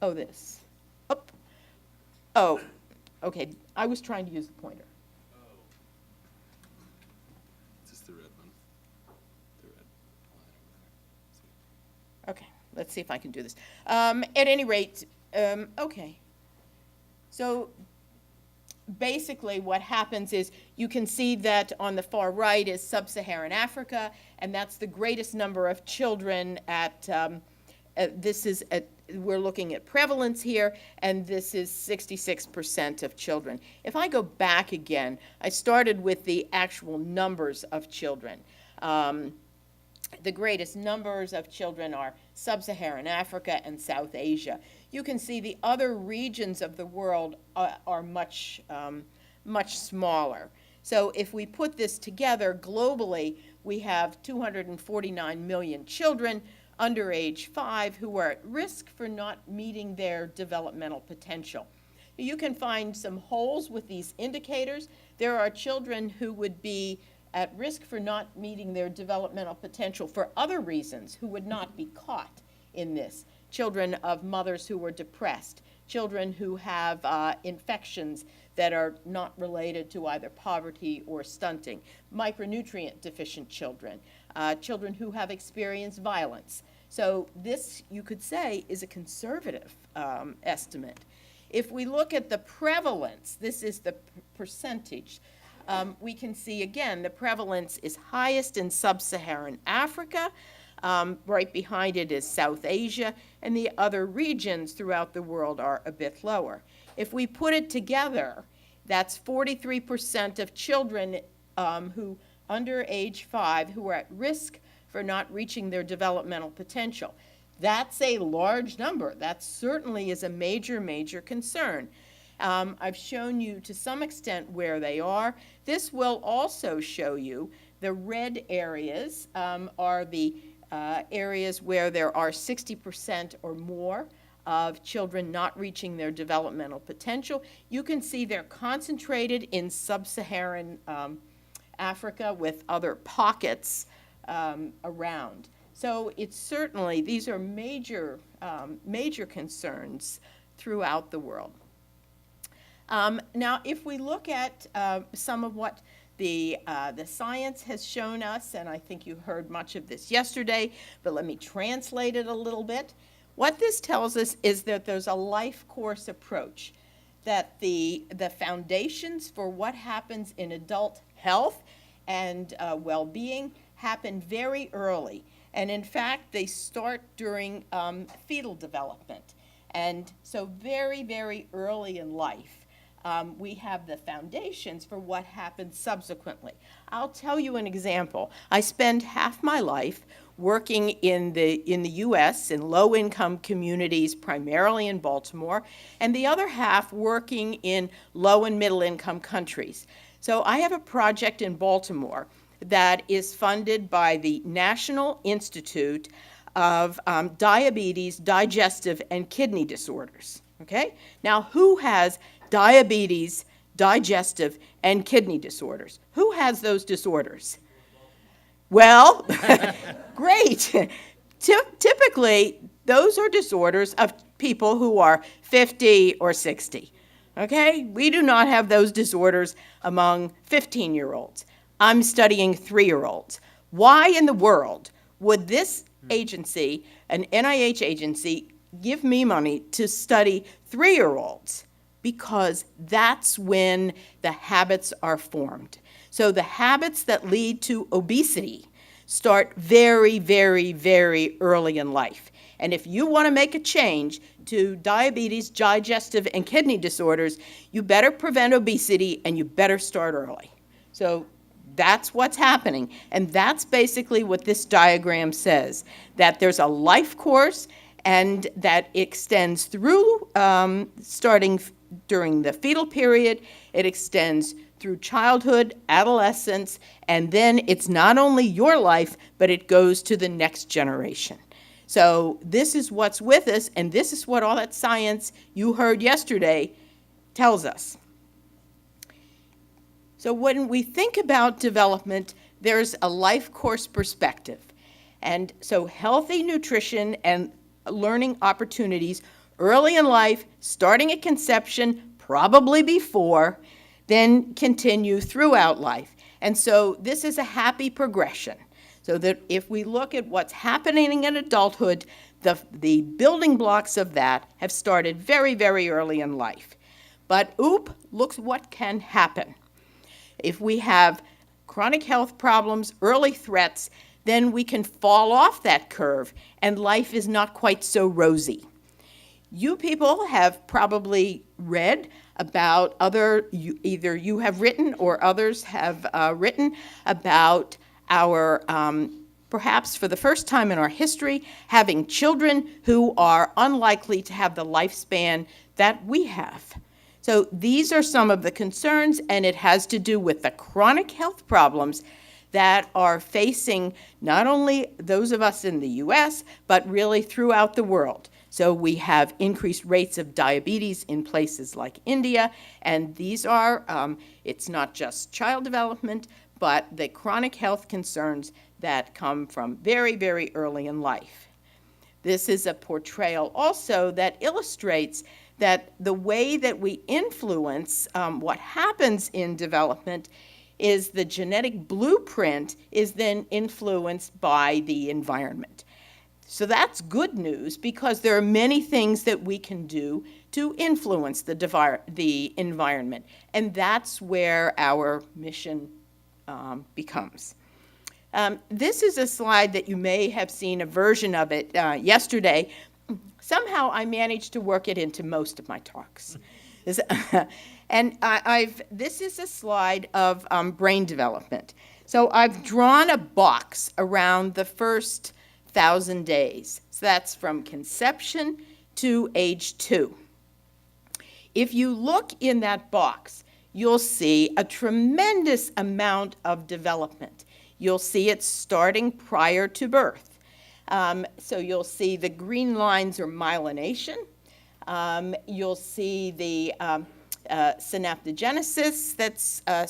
[SPEAKER 4] Oh, this. Oh, okay, I was trying to use the pointer.
[SPEAKER 2] Just the red one. The red line over there.
[SPEAKER 4] Okay, let's see if I can do this. At any rate, okay. So basically what happens is, you can see that on the far right is sub-Saharan Africa, and that's the greatest number of children at, we're looking at prevalence here, and this is 66% of children. If I go back again, I started with the actual numbers of children. The greatest numbers of children are sub-Saharan Africa and South Asia. You can see the other regions of the world are much, much smaller. So if we put this together globally, we have 249 million children under age 5 who are at risk for not meeting their developmental potential. You can find some holes with these indicators. There are children who would be at risk for not meeting their developmental potential for other reasons who would not be caught in this. Children of mothers who were depressed, children who have infections that are not related to either poverty or stunting, micronutrient deficient children, children who have experienced violence. So this, you could say, is a conservative estimate. If we look at the prevalence, this is the percentage, we can see again the prevalence is highest in sub-Saharan Africa. Right behind it is South Asia, and the other regions throughout the world are a bit lower. If we put it together, that's 43% of children who under age 5 who are at risk for not reaching their developmental potential. That's a large number. That certainly is a major, major concern. I've shown you to some extent where they are. This will also show you the red areas are the areas where there are 60% or more of children not reaching their developmental potential. You can see they're concentrated in sub-Saharan Africa with other pockets around. So it's certainly, these are major, major concerns throughout the world. Now, if we look at some of what the science has shown us, and I think you heard much of this yesterday, but let me translate it a little bit. What this tells us is that there's a life course approach, that the foundations for what happens in adult health and well-being happen very early. And in fact, they start during fetal development. And so very, very early in life, we have the foundations for what happens subsequently. I'll tell you an example. I spend half my life working in the U.S. in low-income communities, primarily in Baltimore, and the other half working in low- and middle-income countries. So I have a project in Baltimore that is funded by the National Institute of Diabetes, Digestive, and Kidney Disorders. Okay? Now, who has diabetes, digestive, and kidney disorders? Who has those disorders? Well, great. Typically, those are disorders of people who are 50 or 60. Okay? We do not have those disorders among 15-year-olds. I'm studying 3-year-olds. Why in the world would this agency, an NIH agency, give me money to study 3-year-olds? Because that's when the habits are formed. So the habits that lead to obesity start very, very, very early in life. And if you want to make a change to diabetes, digestive, and kidney disorders, you better prevent obesity and you better start early. So that's what's happening. And that's basically what this diagram says, that there's a life course and that extends through starting during the fetal period, it extends through childhood, adolescence, and then it's not only your life, but it goes to the next generation. So this is what's with us, and this is what all that science you heard yesterday tells us. So when we think about development, there's a life course perspective. And so healthy nutrition and learning opportunities early in life, starting at conception, probably before, then continue throughout life. And so this is a happy progression. So that if we look at what's happening in adulthood, the building blocks of that have started very, very early in life. But look what can happen. If we have chronic health problems, early threats, then we can fall off that curve and life is not quite so rosy. You people have probably read about either you have written or others have written about our perhaps for the first time in our history, having children who are unlikely to have the lifespan that we have. So these are some of the concerns, and it has to do with the chronic health problems that are facing not only those of us in the U.S., but really throughout the world. So we have increased rates of diabetes in places like India, and these are, it's not just child development, but the chronic health concerns that come from very, very early in life. This is a portrayal also that illustrates that the way that we influence what happens in development is the genetic blueprint is then influenced by the environment. So that's good news because there are many things that we can do to influence the environment, and that's where our mission becomes. This is a slide that you may have seen a version of it yesterday. Somehow I managed to work it into most of my talks. And this is a slide of brain development. So I've drawn a box around the first 1,000 days. So that's from conception to age 2. If you look in that box, you'll see a tremendous amount of development. You'll see it starting prior to birth. So you'll see the green lines are myelination. You'll see the synaptogenesis that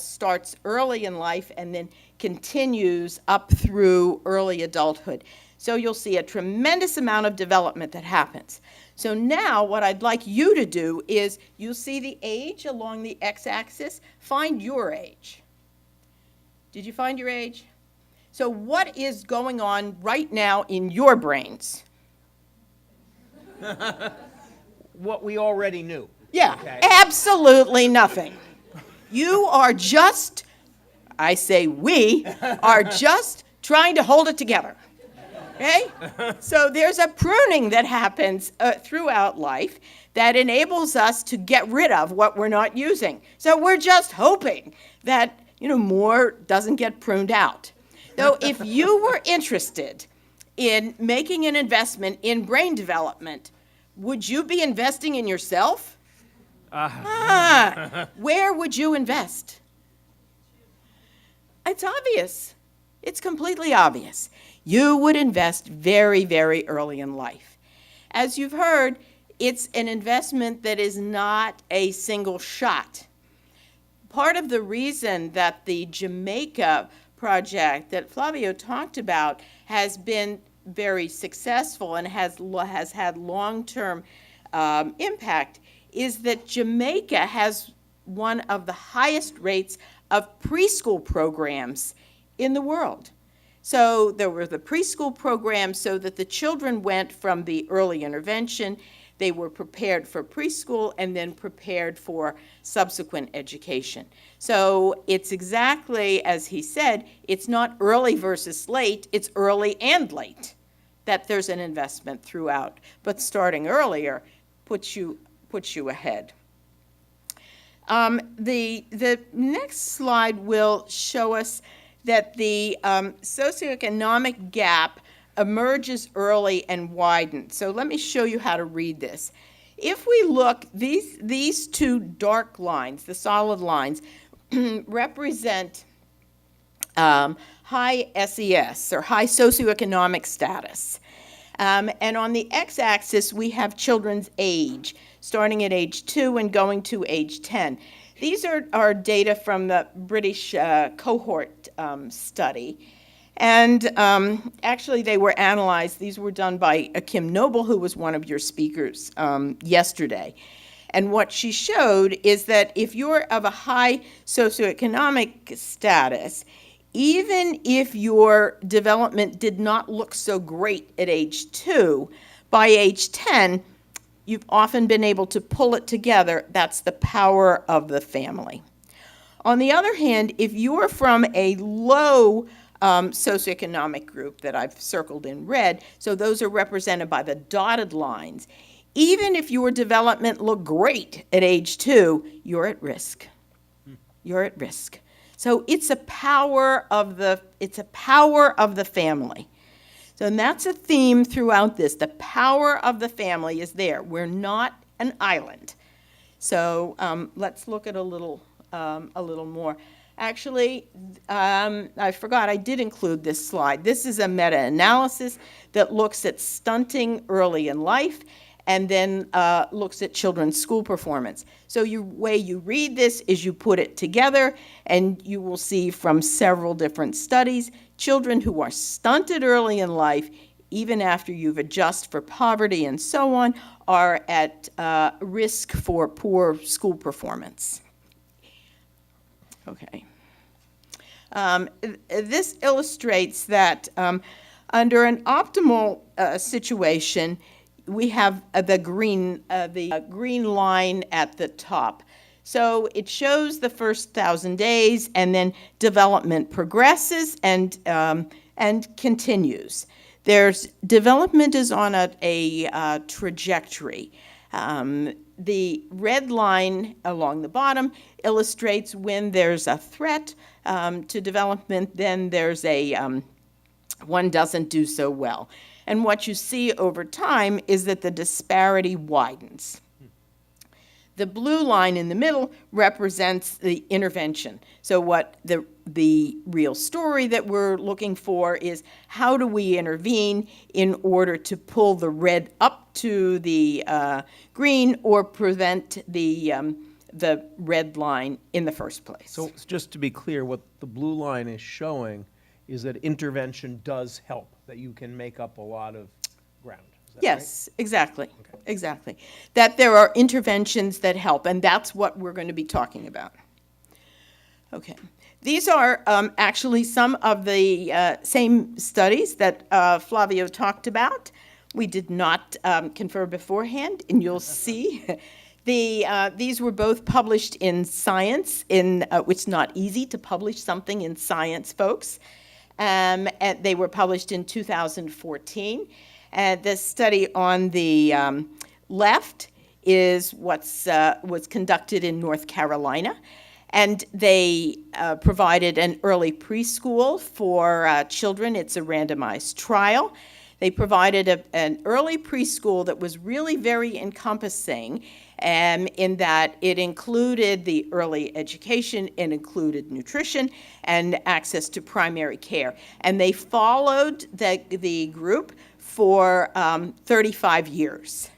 [SPEAKER 4] starts early in life and then continues up through early adulthood. So you'll see a tremendous amount of development that happens. So now what I'd like you to do is you'll see the age along the x-axis. Find your age. Did you find your age? So what is going on right now in your brains?
[SPEAKER 1] What we already knew.
[SPEAKER 4] Yeah,
[SPEAKER 1] Okay.
[SPEAKER 4] absolutely nothing. You are just, I say we, are just trying to hold it together. Okay? So there's a pruning that happens throughout life that enables us to get rid of what we're not using. So we're just hoping that, more doesn't get pruned out. So if you were interested in making an investment in brain development, would you be investing in yourself? Where would you invest? It's obvious. It's completely obvious. You would invest very, very early in life. As you've heard, it's an investment that is not a single shot. Part of the reason that the Jamaica project that Flavio talked about has been very successful and has had long-term impact is that Jamaica has one of the highest rates of preschool programs in the world. So there were the preschool programs so that the children went from the early intervention, they were prepared for preschool and then prepared for subsequent education. So it's exactly as he said, it's not early versus late, it's early and late that there's an investment throughout. But starting earlier puts you ahead. The next slide will show us that the socioeconomic gap emerges early and widens. So let me show you how to read this. If we look, these two dark lines, the solid lines, represent high SES, or high socioeconomic status. And on the x-axis, we have children's age, starting at age 2 and going to age 10. These are data from the British cohort study. And actually, they were analyzed. These were done by Kim Noble, who was one of your speakers yesterday. And what she showed is that if you're of a high socioeconomic status, even if your development did not look so great at age 2, by age 10, you've often been able to pull it together. That's the power of the family. On the other hand, if you're from a low socioeconomic group that I've circled in red, so those are represented by the dotted lines, even if your development looked great at age 2, you're at risk. You're at risk. So it's a power of the family. So, and that's a theme throughout this. The power of the family is there. We're not an island. So let's look at a little more. Actually, I forgot, I did include this slide. This is a meta-analysis that looks at stunting early in life and then looks at children's school performance. So the way you read this is you put it together, and you will see from several different studies, children who are stunted early in life, even after you've adjusted for poverty and so on, are at risk for poor school performance. Okay. This illustrates that under an optimal situation, we have the green line at the top. So it shows the first 1,000 days, and then development progresses and continues. Development is on a trajectory. The red line along the bottom illustrates when there's a threat to development, then there's one doesn't do so well. And what you see over time is that the disparity widens. The blue line in the middle represents the intervention. So what the real story that we're looking for is, how do we intervene in order to pull the red up to the green or prevent the red line in the first place?
[SPEAKER 1] So just to be clear, what the blue line is showing is that intervention does help, that you can make up a lot of ground. Is that
[SPEAKER 4] Yes, exactly, exactly. That there are interventions that help, and that's what we're going to be talking about. Okay. These are actually some of the same studies that Flavio talked about. We did not confer beforehand, and you'll see. These were both published in Science, which is not easy to publish something in Science, folks. And they were published in 2014. The study on the left is was conducted in North Carolina, and they provided an early preschool for children. It's a randomized trial. They provided an early preschool that was really very encompassing, in that it included the early education, it included nutrition, and access to primary care. And they followed the group for 35 years.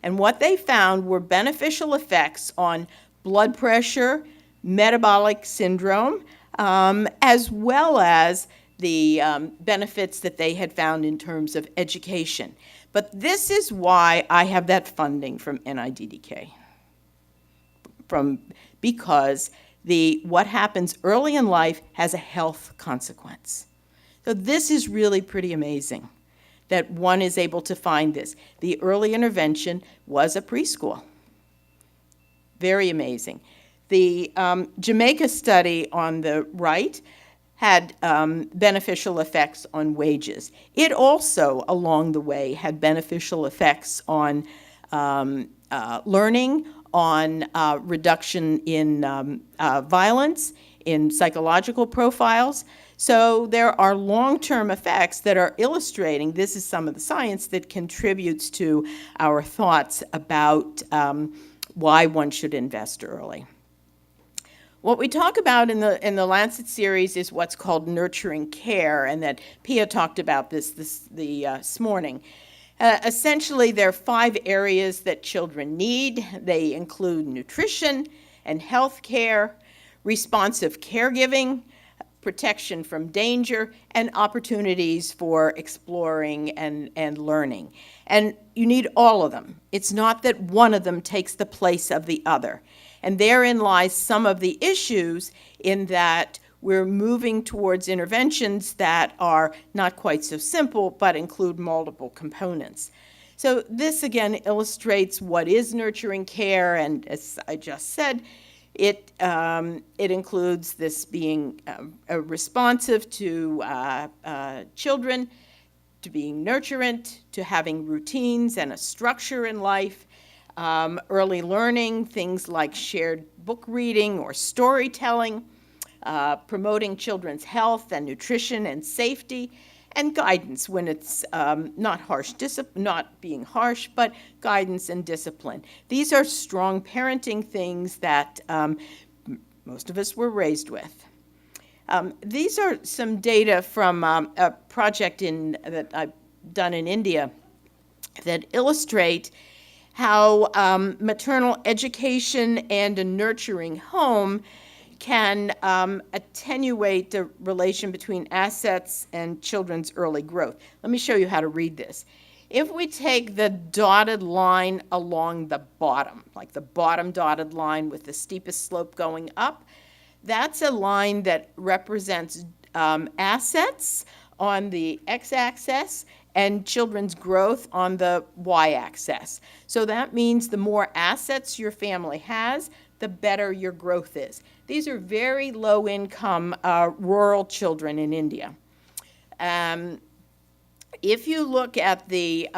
[SPEAKER 4] And what they found were beneficial effects on blood pressure, metabolic syndrome, as well as the benefits that they had found in terms of education. But this is why I have that funding from NIDDK. Because what happens early in life has a health consequence. So this is really pretty amazing that one is able to find this. The early intervention was a preschool. Very amazing. The Jamaica study on the right had beneficial effects on wages. It also, along the way, had beneficial effects on learning, on reduction in violence, in psychological profiles. So there are long-term effects that are illustrating, this is some of the science that contributes to our thoughts about why one should invest early. What we talk about in the Lancet series is what's called nurturing care, and that Pia talked about this morning. Essentially, there are 5 areas that children need. They include nutrition and health care, responsive caregiving, protection from danger, and opportunities for exploring and learning. And you need all of them. It's not that one of them takes the place of the other. And therein lies some of the issues, in that we're moving towards interventions that are not quite so simple, but include multiple components. So this, again, illustrates what is nurturing care, and as I just said, it includes this being responsive to children, to being nurturant, to having routines and a structure in life, early learning, things like shared book reading or storytelling, promoting children's health and nutrition and safety, and guidance when it's not being harsh, but guidance and discipline. These are strong parenting things that most of us were raised with. These are some data from a project that I've done in India that illustrate how maternal education and a nurturing home can attenuate the relation between assets and children's early growth. Let me show you how to read this. If we take the dotted line along the bottom, like the bottom dotted line with the steepest slope going up, that's a line that represents assets on the x-axis and children's growth on the y-axis. So that means the more assets your family has, the better your growth is. These are very low-income rural children in India. If you look at the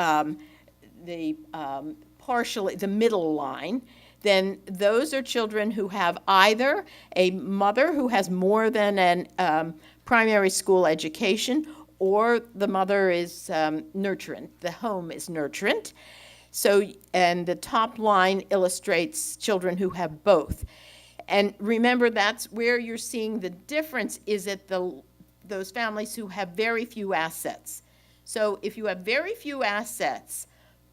[SPEAKER 4] middle line, then those are children who have either a mother who has more than an primary school education, or the mother is nurturant, the home is nurturant. So, and the top line illustrates children who have both. And remember, that's where you're seeing the difference is at those families who have very few assets. So if you have very few assets,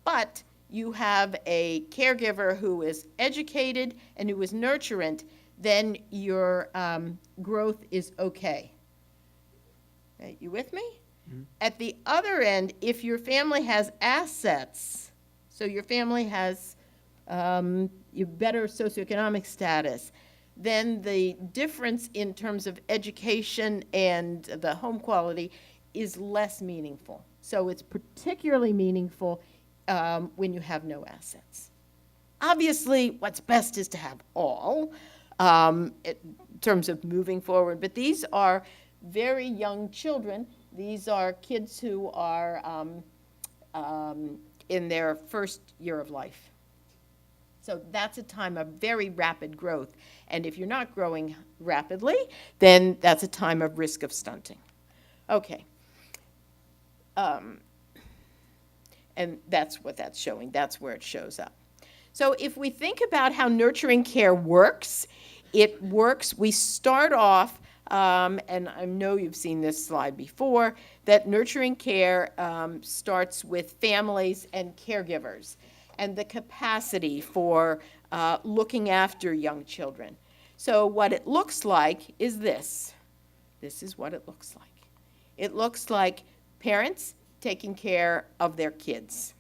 [SPEAKER 4] but you have a caregiver who is educated and who is nurturant, then your growth is okay. You with me? Mm-hmm. At the other end, if your family has assets, so your family has your better socioeconomic status, then the difference in terms of education and the home quality is less meaningful. So it's particularly meaningful when you have no assets. Obviously, what's best is to have all in terms of moving forward, but these are very young children. These are kids who are in their first year of life. So that's a time of very rapid growth. And if you're not growing rapidly, then that's a time of risk of stunting. Okay. And that's what that's showing. That's where it shows up. So if we think about how nurturing care works, we start off, and I know you've seen this slide before, that nurturing care starts with families and caregivers and the capacity for looking after young children. So what it looks like is this. This is what it looks like. It looks like parents taking care of their kids.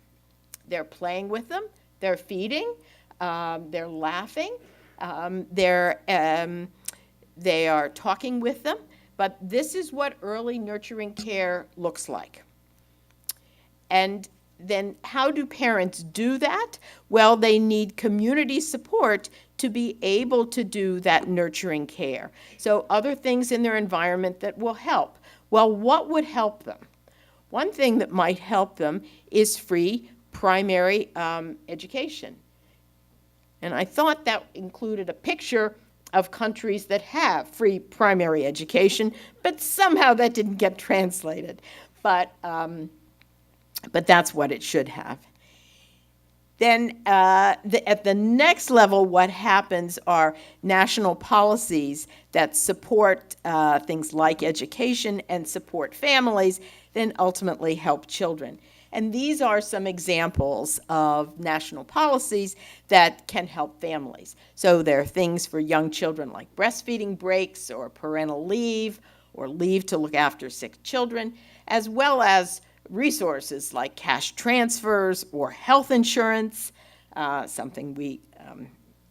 [SPEAKER 4] They're playing with them, they're feeding, they're laughing, they are talking with them, but this is what early nurturing care looks like. And then how do parents do that? Well, they need community support to be able to do that nurturing care. So other things in their environment that will help. Well, what would help them? One thing that might help them is free primary education. And I thought that included a picture of countries that have free primary education, but somehow that didn't get translated. But that's what it should have. Then at the next level, what happens are national policies that support things like education and support families, then ultimately help children. And these are some examples of national policies that can help families. So there are things for young children like breastfeeding breaks or parental leave or leave to look after sick children, as well as resources like cash transfers or health insurance, something we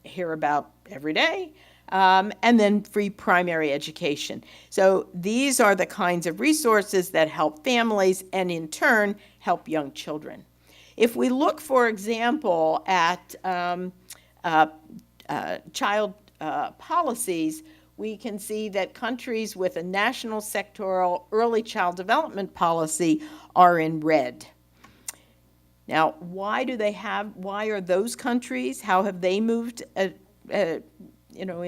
[SPEAKER 4] hear about every day, and then free primary education. So these are the kinds of resources that help families and in turn help young children. If we look, for example, at child policies, we can see that countries with a national sectoral early child development policy are in red. Now, why are those countries, how have they moved in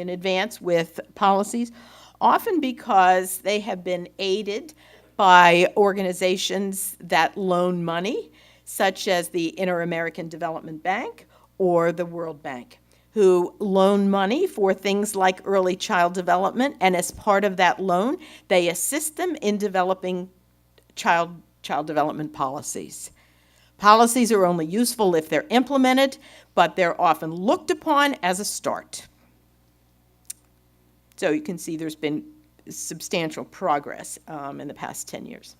[SPEAKER 4] advance with policies? often because they have been aided by organizations that loan money, such as the Inter-American Development Bank or the World Bank, who loan money for things like early child development, and as part of that loan, they assist them in developing child development policies. Policies are only useful if they're implemented, but they're often looked upon as a start. So you can see there's been substantial progress in the past 10 years.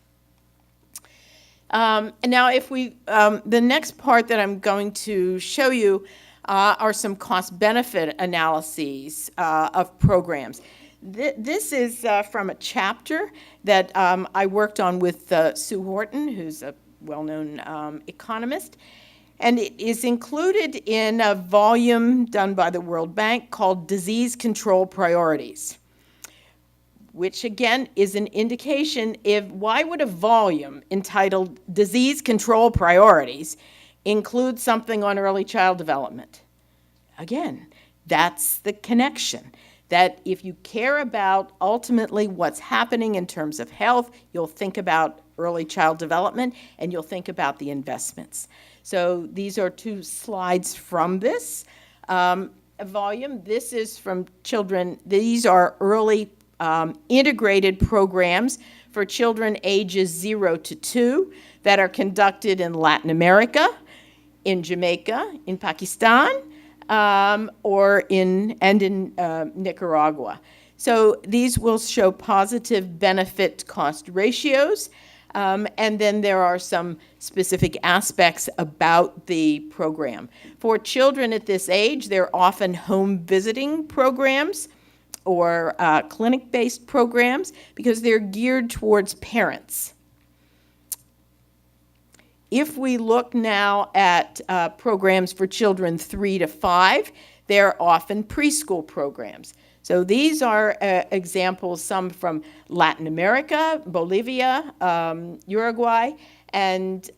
[SPEAKER 4] And now if we, the next part that I'm going to show you are some cost-benefit analyses of programs. This is from a chapter that I worked on with Sue Horton, who's a well-known economist, and it is included in a volume done by the World Bank called Disease Control Priorities, which again is an indication of why would a volume entitled Disease Control Priorities include something on early child development? Again, that's the connection, that if you care about ultimately what's happening in terms of health, you'll think about early child development and you'll think about the investments. So these are two slides from this volume. This is from children. These are early integrated programs for children ages 0 to 2 that are conducted in Latin America, in Jamaica, in Pakistan, or in Nicaragua. So these will show positive benefit cost ratios, and then there are some specific aspects about the program. For children at this age, they're often home visiting programs or clinic-based programs because they're geared towards parents. If we look now at programs for children 3 to 5, they're often preschool programs. So these are examples, some from Latin America, Bolivia, Uruguay, and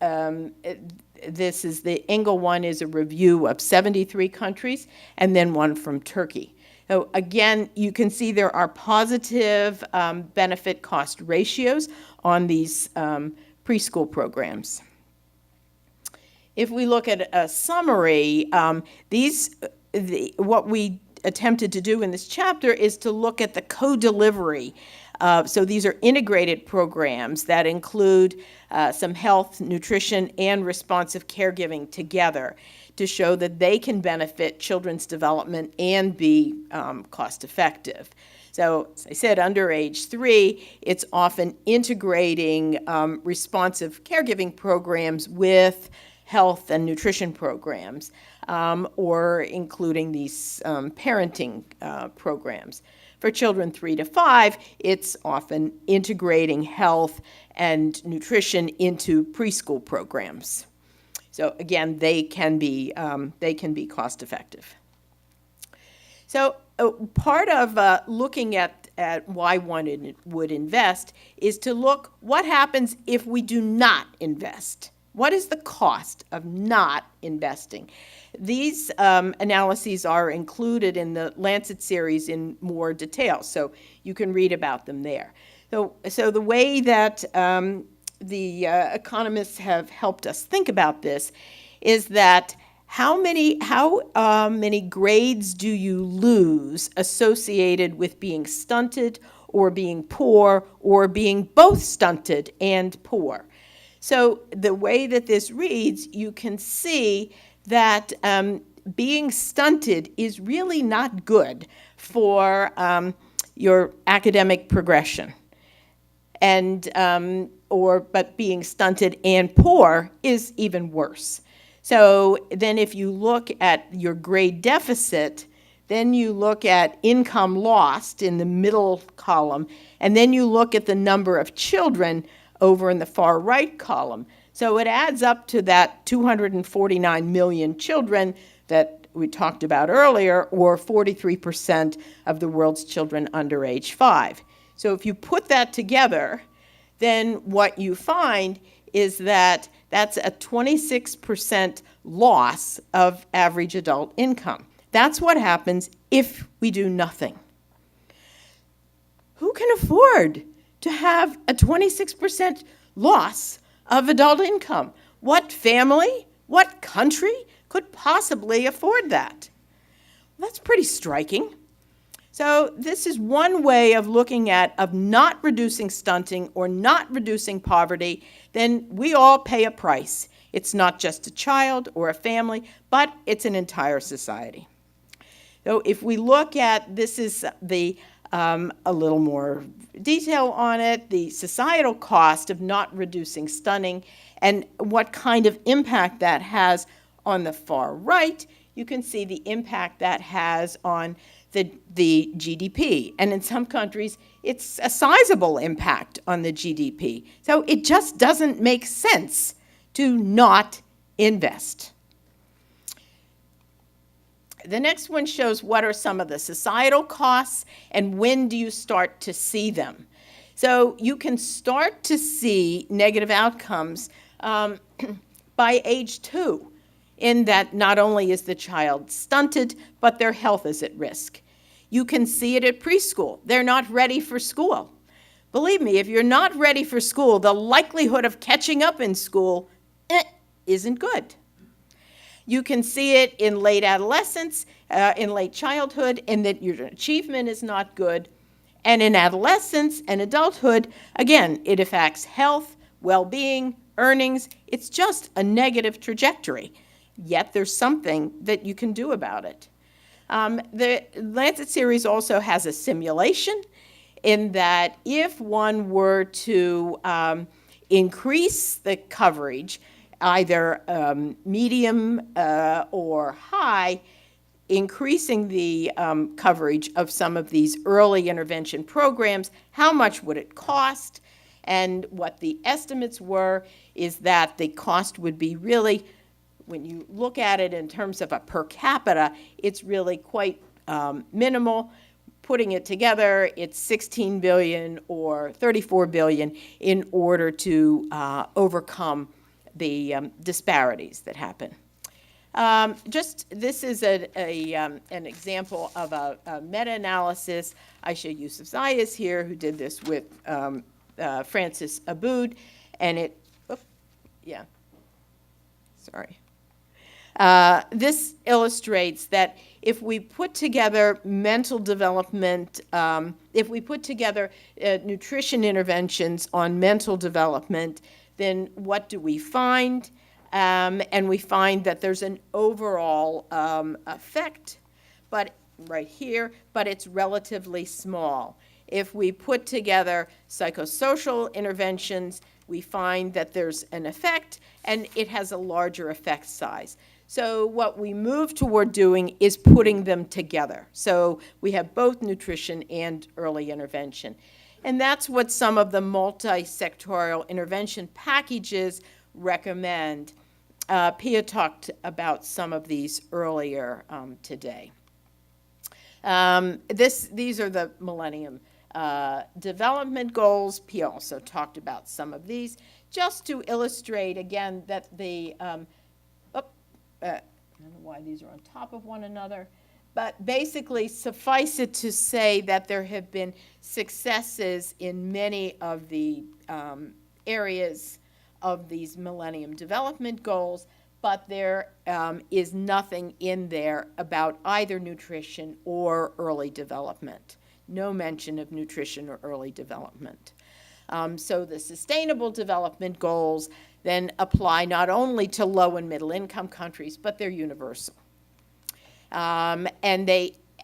[SPEAKER 4] this is the Engel one is a review of 73 countries, and then one from Turkey. So again, you can see there are positive benefit cost ratios on these preschool programs. If we look at a summary, what we attempted to do in this chapter is to look at the co-delivery. So these are integrated programs that include some health, nutrition, and responsive caregiving together to show that they can benefit children's development and be cost effective. So, as I said, under age 3, it's often integrating responsive caregiving programs with health and nutrition programs, or including these parenting programs. For children 3 to 5, it's often integrating health and nutrition into preschool programs. So again, they can be cost effective. So part of looking at why one would invest is to look what happens if we do not invest. What is the cost of not investing? These analyses are included in the Lancet series in more detail, so you can read about them there. So the way that the economists have helped us think about this is that how many grades do you lose associated with being stunted or being poor or being both stunted and poor? So the way that this reads, you can see that being stunted is really not good for your academic progression. But being stunted and poor is even worse. So then if you look at your grade deficit, then you look at income lost in the middle column, and then you look at the number of children over in the far right column. So it adds up to that 249 million children that we talked about earlier, or 43% of the world's children under age 5. So if you put that together, then what you find is that that's a 26% loss of average adult income. That's what happens if we do nothing. can afford to have a 26% loss of adult income? What family, what country could possibly afford that? That's pretty striking. So this is one way of looking at, of not reducing stunting or not reducing poverty, then we all pay a price. It's not just a child or a family, but it's an entire society. So if we look at, this is the, a little more detail on it, the societal cost of not reducing stunting and what kind of impact that has on the far right. You can see the impact that has on the GDP. And in some countries, it's a sizable impact on the GDP. So it just doesn't make sense to not invest. The next one shows what are some of the societal costs and when do you start to see them. So you can start to see negative outcomes by age 2, in that not only is the child stunted, but their health is at risk. You can see it at preschool. They're not ready for school. Believe me, if you're not ready for school, the likelihood of catching up in school isn't good. You can see it in late adolescence, in late childhood, in that your achievement is not good. And in adolescence and adulthood, again, it affects health, well-being, earnings. It's just a negative trajectory. Yet there's something that you can do about it. The Lancet series also has a simulation in that if one were to increase the coverage, either medium or high, increasing the coverage of some of these early intervention programs, how much would it cost? And what the estimates were is that the cost would be really, when you look at it in terms of a per capita, it's really quite minimal. Putting it together, it's 16 billion or 34 billion in order to overcome the disparities that happen. This is an example of a meta-analysis. Aisha Yousafzai is here, who did this with Francis Aboud, and it, this illustrates that if we put together mental development, if we put together nutrition interventions on mental development, then what do we find? And we find that there's an overall effect, but right here, but it's relatively small. If we put together psychosocial interventions, we find that there's an effect, and it has a larger effect size. So what we move toward doing is putting them together. So we have both nutrition and early intervention. And that's what some of the multi-sectorial intervention packages recommend. Pia talked about some of these earlier today. These are the Millennium Development Goals. Pia also talked about some of these, just to illustrate again that the, I don't know why these are on top of one another, but basically suffice it to say that there have been successes in many of the areas of these Millennium Development Goals, but there is nothing in there about either nutrition or early development. No mention of nutrition or early development. So the Sustainable Development Goals then apply not only to low and middle income countries, but they're universal. And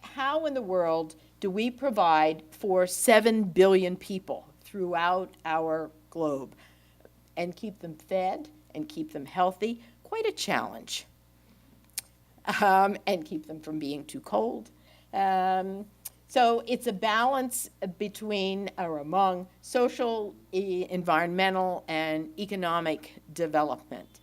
[SPEAKER 4] how in the world do we provide for 7 billion people throughout our globe and keep them fed and keep them healthy? Quite a challenge. And keep them from being too cold. So it's a balance between or among social, environmental, and economic development,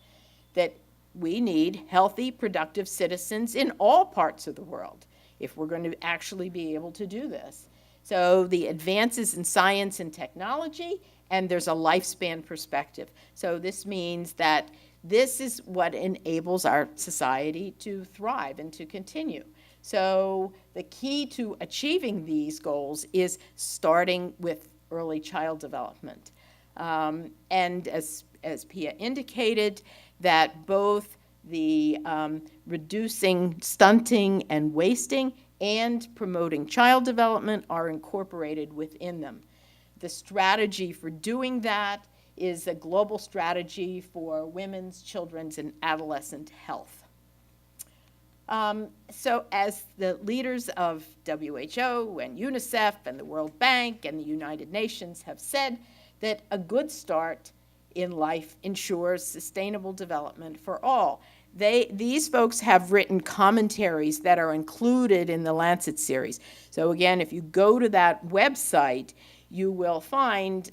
[SPEAKER 4] that we need healthy, productive citizens in all parts of the world if we're going to actually be able to do this. So the advances in science and technology, and there's a lifespan perspective. So this means that this is what enables our society to thrive and to continue. So the key to achieving these goals is starting with early child development. And as Pia indicated, that both the reducing stunting and wasting and promoting child development are incorporated within them. The strategy for doing that is a global strategy for women's, children's, and adolescent health. So as the leaders of WHO and UNICEF and the World Bank and the United Nations have said, that a good start in life ensures sustainable development for all. These folks have written commentaries that are included in the Lancet series. So again, if you go to that website, you will find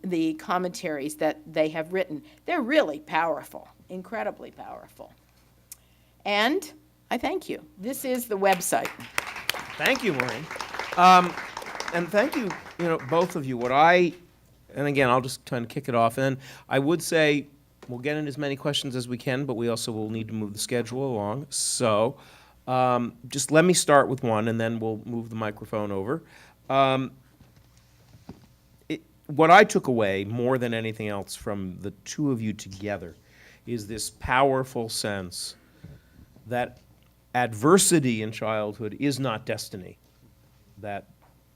[SPEAKER 4] the commentaries that they have written. They're really powerful, incredibly powerful. And I thank you. This is the website.
[SPEAKER 1] Thank you, Maureen. And thank you, both of you. And again, I'll just kind of kick it off. And I would say we'll get in as many questions as we can, but we also will need to move the schedule along. So just let me start with one, and then we'll move the microphone over. What I took away more than anything else from the two of you together is this powerful sense that adversity in childhood is not destiny, that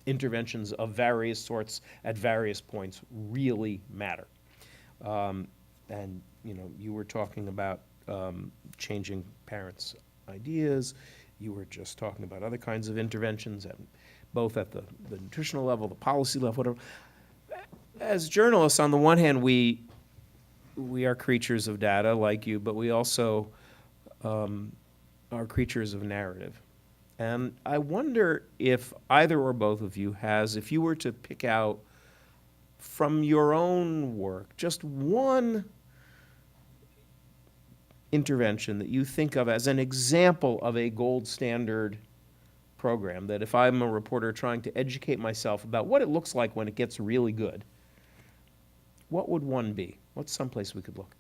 [SPEAKER 1] interventions of various sorts at various points really matter. And you were talking about changing parents' ideas. You were just talking about other kinds of interventions, both at the nutritional level, the policy level, whatever. As journalists, on the one hand, we are creatures of data like you, but we also are creatures of narrative. And I wonder if either or both of you if you were to pick out from your own work, just one intervention that you think of as an example of a gold standard program, that if I'm a reporter trying to educate myself about what it looks like when it gets really good, what would one be? What's someplace we could look?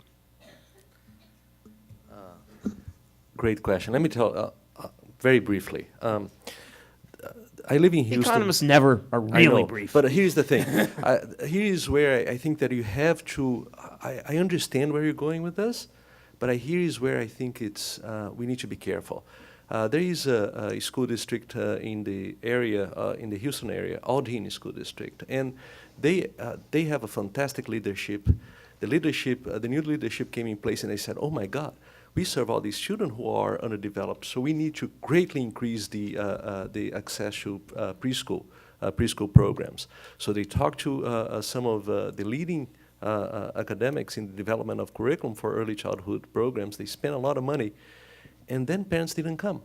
[SPEAKER 2] Great question. Let me tell very briefly. I live in Houston.
[SPEAKER 1] Economists never are really brief.
[SPEAKER 2] But here's the thing. Here is where I think that you have to. I understand where you're going with this, but here is where I think we need to be careful. There is a school district in the area, in the Houston area, Aldine School District, and they have a fantastic leadership. The new leadership came in place, and they said, "Oh my God, we serve all these children who are underdeveloped, so we need to greatly increase the access to preschool programs." So they talked to some of the leading academics in the development of curriculum for early childhood programs. They spent a lot of money, and then parents didn't come.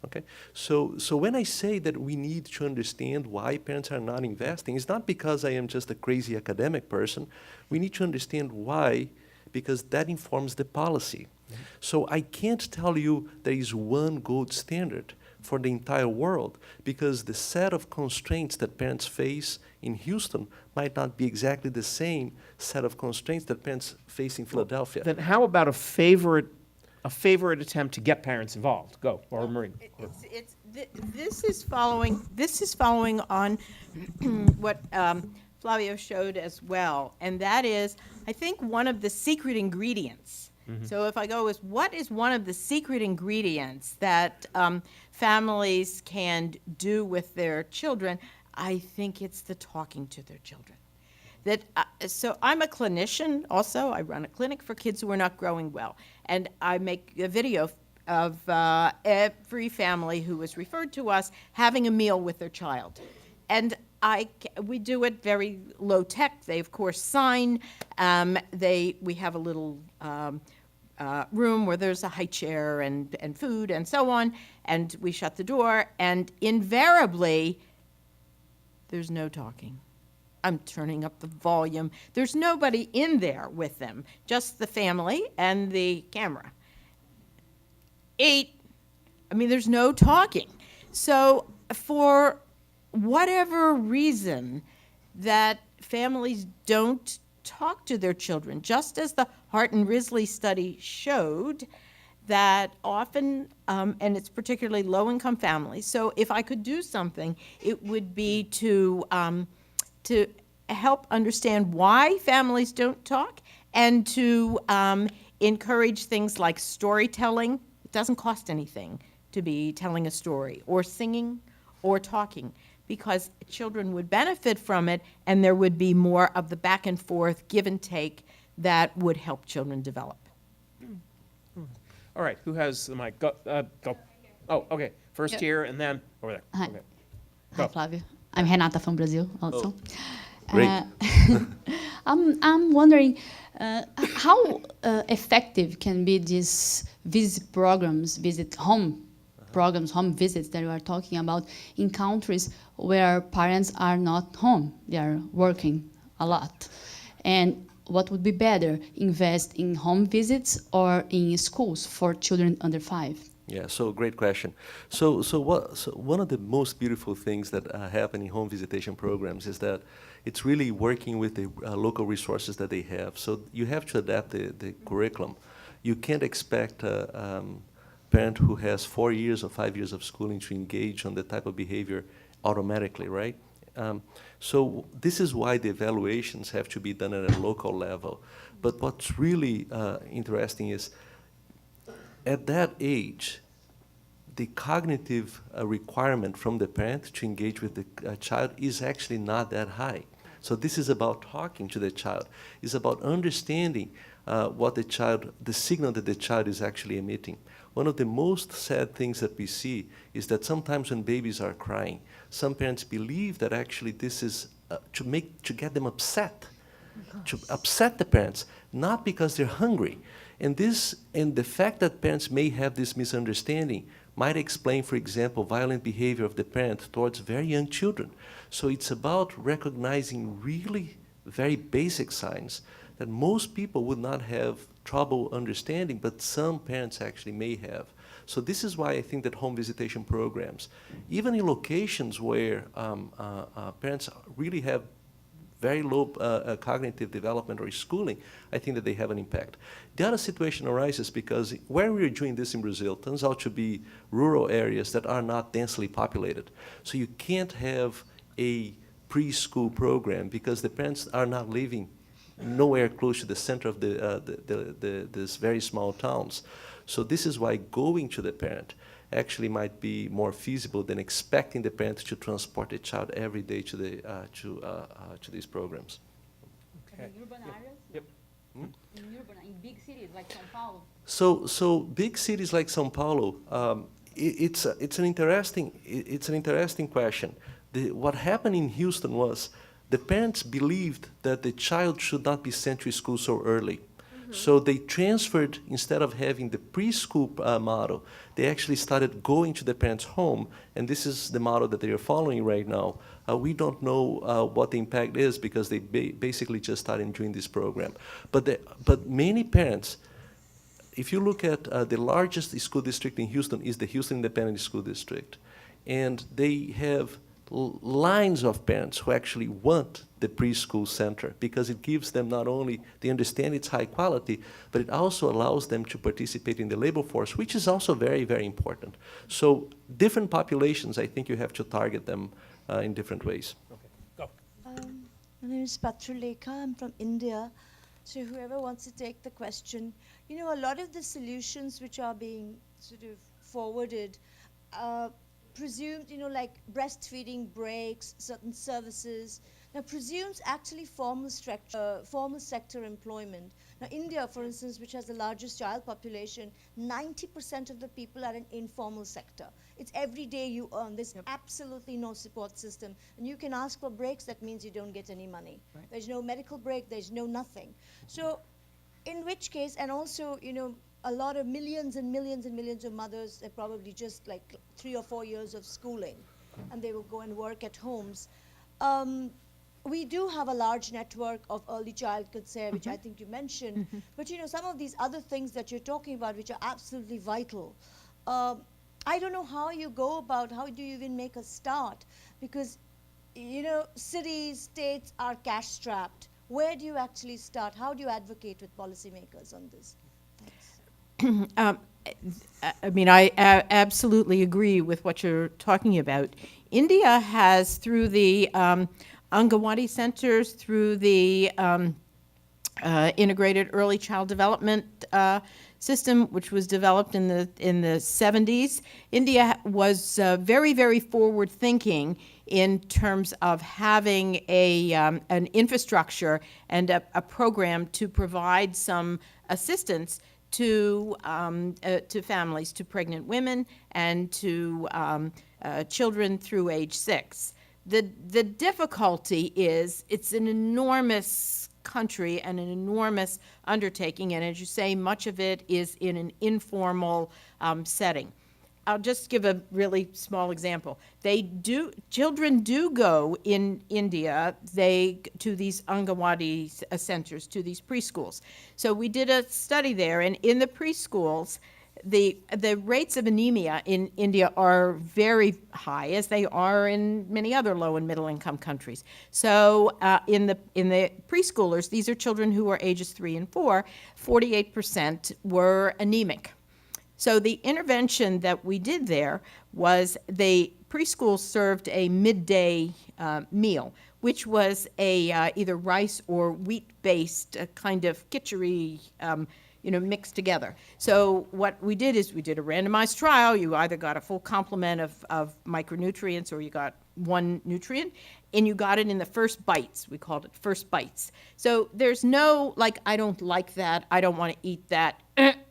[SPEAKER 2] Okay, so when I say that we need to understand why parents are not investing, it's not because I am just a crazy academic person. We need to understand why, because that informs the policy. Mm-hmm. So I can't tell you there is one gold standard for the entire world, because the set of constraints that parents face in Houston might not be exactly the same set of constraints that parents face in Philadelphia.
[SPEAKER 1] Then how about a favorite attempt to get parents involved? Go, or Maureen.
[SPEAKER 4] This is following on what Flavio showed as well, and that is, I think, one of the secret ingredients. Mm-hmm. So if I go with what is one of the secret ingredients that families can do with their children, I think it's the talking to their children. So I'm a clinician also. I run a clinic for kids who are not growing well. And I make a video of every family who is referred to us having a meal with their child. And we do it very low tech. They, of course, sign. We have a little room where there's a high chair and food and so on. And we shut the door. And invariably, there's no talking. I'm turning up the volume. There's nobody in there with them, just the family and the camera. There's no talking. So for whatever reason that families don't talk to their children, just as the Hart and Risley study showed, that often, and it's particularly low-income families. So if I could do something, it would be to help understand why families don't talk and to encourage things like storytelling. It doesn't cost anything to be telling a story or singing or talking, because children would benefit from it, and there would be more of the back and forth, give and take, that would help children develop.
[SPEAKER 1] All right, who has the mic? Go. Oh, okay. First
[SPEAKER 5] Yeah.
[SPEAKER 1] here and then over there.
[SPEAKER 5] Hi.
[SPEAKER 1] Okay.
[SPEAKER 5] Hi,
[SPEAKER 1] Go.
[SPEAKER 5] Flavio. I'm Renata from Brazil also.
[SPEAKER 2] Great.
[SPEAKER 5] I'm wondering how effective can be these visit programs, home programs, home visits that you are talking about in countries where parents are not home, they are working a lot. And what would be better, invest in home visits or in schools for children under 5?
[SPEAKER 2] Yeah, so great question. So one of the most beautiful things that happen in home visitation programs is that it's really working with the local resources that they have. So you have to adapt the curriculum. You can't expect a parent who has 4 years or 5 years of schooling to engage on the type of behavior automatically, right? So this is why the evaluations have to be done at a local level. But what's really interesting is at that age, the cognitive requirement from the parent to engage with the child is actually not that high. So this is about talking to the child. It's about understanding what the signal that the child is actually emitting. One of the most sad things that we see is that sometimes when babies are crying, some parents believe that actually this is to get them upset, to upset the parents, not because they're hungry. And the fact that parents may have this misunderstanding might explain, for example, violent behavior of the parent towards very young children. So it's about recognizing really very basic signs that most people would not have trouble understanding, but some parents actually may have. So this is why I think that home visitation programs, even in locations where parents really have very low cognitive development or schooling, I think that they have an impact. The other situation arises because where we're doing this in Brazil turns out to be rural areas that are not densely populated. So you can't have a preschool program because the parents are not living nowhere close to the center of these very small towns. So this is why going to the parent actually might be more feasible than expecting the parent to transport the child every day to these programs.
[SPEAKER 1] Okay.
[SPEAKER 5] In urban areas?
[SPEAKER 1] Yep.
[SPEAKER 5] In big cities like São Paulo?
[SPEAKER 2] So big cities like São Paulo, it's an interesting question. What happened in Houston was the parents believed that the child should not be sent to school so early. So they transferred, instead of having the preschool model, they actually started going to the parents' home, and this is the model that they are following right now. We don't know what the impact is because they basically just started doing this program. But many parents, if you look at the largest school district in Houston is the Houston Independent School District, and they have lines of parents who actually want the preschool center because it gives them not only, they understand its high quality, but it also allows them to participate in the labor force, which is also very, very important. So different populations, I think you have to target them in different ways.
[SPEAKER 1] Okay. Go.
[SPEAKER 6] My name is Patruleka. I'm from India. So whoever wants to take the question, you know, a lot of the solutions which are being sort of forwarded presumed, you know, like breastfeeding breaks, certain services. Now, presumes actually formal sector employment. Now, India, for instance, which has the largest child population, 90% of the people are in informal sector. It's every day you earn. There's absolutely no support system. And you can ask for breaks, that means you don't get any money. Right. There's no medical break, there's no nothing. So, in which case, and also, you know, a lot of millions and millions and millions of mothers, they're probably just like 3 or 4 years of schooling, and they will go and work at homes. We do have a large network of early childhood care, which I think you mentioned, but you know, some of these other things that you're talking about, which are absolutely vital, I don't know how you go about, how do you even make a start? Because, you know, cities, states are cash strapped. Where do you actually start? How do you advocate with policymakers on this? Thanks.
[SPEAKER 4] I mean, I absolutely agree with what you're talking about. India has, through the Angawadi centers, through the integrated early child development system, which was developed in the 70s. India was very, very forward thinking in terms of having an infrastructure and a program to provide some assistance to families, to pregnant women, and to children through age 6. The difficulty is it's an enormous country and an enormous undertaking, and as you say, much of it is in an informal setting. I'll just give a really small example. Children do go in India, to these Angawadi centers, to these preschools. So we did a study there, and in the preschools, the rates of anemia in India are very high, as they are in many other low and middle income countries. So in the preschoolers, these are children who are ages 3 and 4, 48% were anemic. So the intervention that we did there was the preschool served a midday meal, which was either rice or wheat-based kind of khichdi, mixed together. So what we did is we did a randomized trial. You either got a full complement of micronutrients or you got one nutrient, and you got it in the first bites. We called it first bites. So there's no, I don't like that, I don't want to eat that.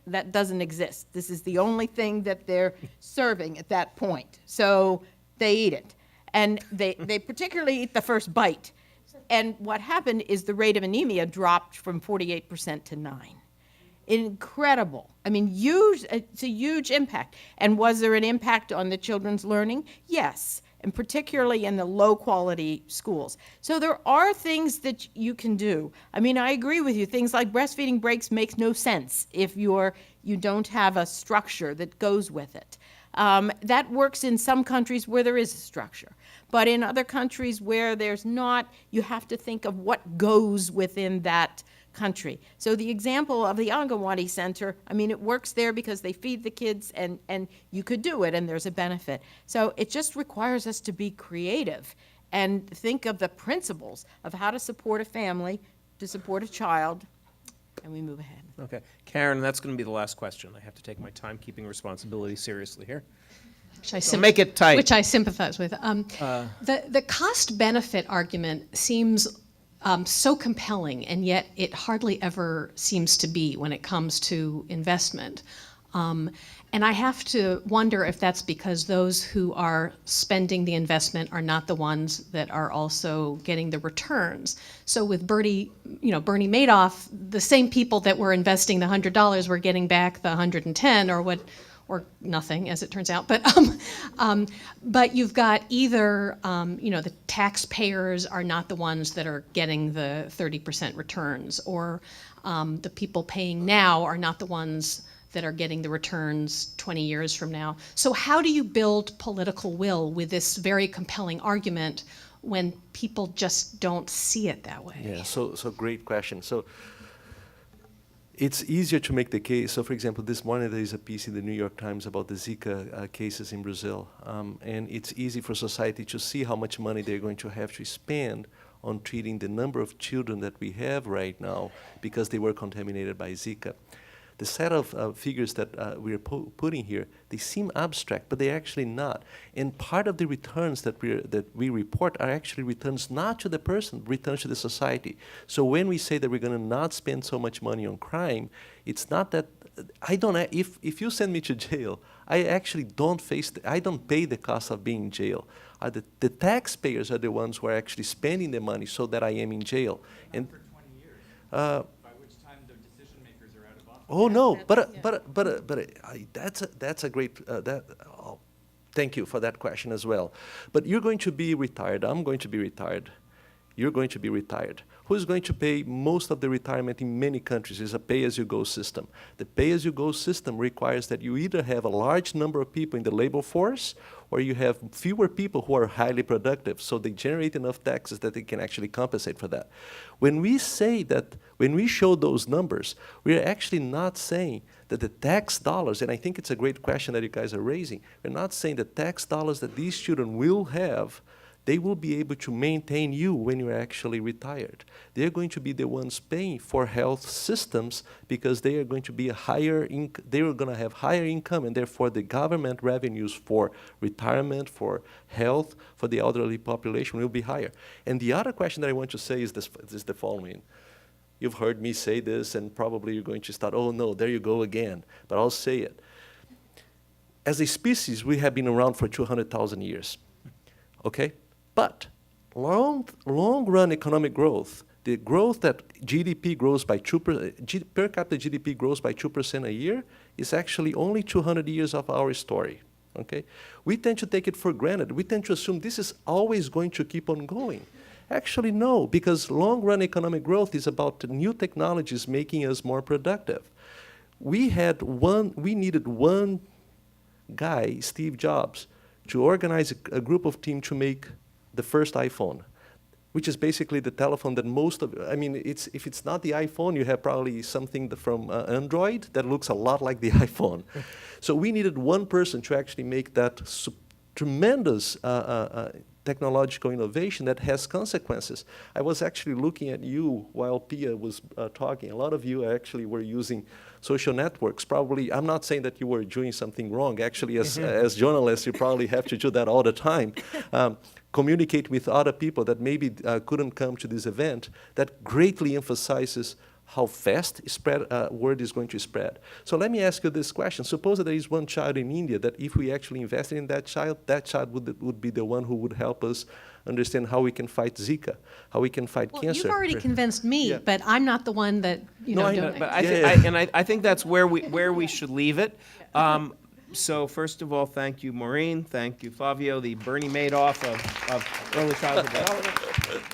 [SPEAKER 4] That doesn't exist. This is the only thing that they're serving at that point. So they eat it. And they particularly eat the first bite. And what happened is the rate of anemia dropped from 48% to 9%. Incredible. I mean, it's a huge impact. And was there an impact on the children's learning? Yes, and particularly in the low-quality schools. So there are things that you can do. I mean, I agree with you. Things like breastfeeding breaks makes no sense if you don't have a structure that goes with it. That works in some countries where there is a structure. But in other countries where there's not, you have to think of what goes within that country. So the example of the Angawadi Center, I mean, it works there because they feed the kids and you could do it and there's a benefit. So it just requires us to be creative and think of the principles of how to support a family, to support a child, and we move ahead.
[SPEAKER 1] Okay. Karen, that's going to be the last question. I have to take my timekeeping responsibility seriously here. So make it tight.
[SPEAKER 7] Which I sympathize with. The cost-benefit argument seems so compelling, and yet it hardly ever seems to be when it comes to investment. And I have to wonder if that's because those who are spending the investment are not the ones that are also getting the returns. So with Bernie Madoff, the same people that were investing the $100 were getting back the 110 or nothing, as it turns out. But you've got either, the taxpayers are not the ones that are getting the 30% returns, or the people paying now are not the ones that are getting the returns 20 years from now. So how do you build political will with this very compelling argument when people just don't see it that way?
[SPEAKER 2] Yeah, so great question. So it's easier to make the case. So, for example, this morning there is a piece in the New York Times about the Zika cases in Brazil. And it's easy for society to see how much money they're going to have to spend on treating the number of children that we have right now because they were contaminated by Zika. The set of figures that we're putting here, they seem abstract, but they're actually not. And part of the returns that we report are actually returns not to the person, returns to the society. So when we say that we're going to not spend so much money on crime, it's not that if you send me to jail, I actually don't I don't pay the cost of being in jail. The taxpayers are the ones who are actually spending the money so that I am in jail.
[SPEAKER 3] And for 20 years.
[SPEAKER 2] Oh no, but that's a great thank you for that question as well. But you're going to be retired. I'm going to be retired you're going to be retired. Who's going to pay most of the retirement in many countries is a pay-as-you-go system. The pay-as-you-go system requires that you either have a large number of people in the labor force or you have fewer people who are highly productive, so they generate enough taxes that they can actually compensate for that. When we say that, when we show those numbers, we are actually not saying that the tax dollars, and I think it's a great question that you guys are raising, we're not saying the tax dollars that these children will have, they will be able to maintain you when you're actually retired. They're going to be the ones paying for health systems because they are going to be they are going to have higher income, and therefore the government revenues for retirement, for health, for the elderly population will be higher. And the other question that I want to say is the following. You've heard me say this, and probably you're going to start, oh no, there you go again. But I'll say it. As a species, we have been around for 200,000 years, okay? But long-run economic growth, the growth that GDP grows by 2%, per capita GDP grows by 2% a year, is actually only 200 years of our story, okay? We tend to take it for granted. We tend to assume this is always going to keep on going. Actually, no, because long-run economic growth is about new technologies making us more productive. We needed one guy, Steve Jobs, to organize a group of team to make the first iPhone, which is basically the telephone that if it's not the iPhone, you have probably something from Android that looks a lot like the iPhone. So we needed one person to actually make that tremendous technological innovation that has consequences. I was actually looking at you while Pia was talking. A lot of you actually were using social networks. Probably, I'm not saying that you were doing something wrong. Actually, as journalists, you probably have to do that all the time. Communicate with other people that maybe couldn't come to this event. That greatly emphasizes how fast word is going to spread. So let me ask you this question. Suppose that there is one child in India that if we actually invested in that child would be the one who would help us understand how we can fight Zika, how we can fight cancer.
[SPEAKER 7] You've already convinced me,
[SPEAKER 2] Yeah.
[SPEAKER 7] but I'm not the one that, donates.
[SPEAKER 1] But I think that's where we should leave it. So first of all, thank you, Maureen. Thank you, Flavio, the Bernie Madoff of early childhood development.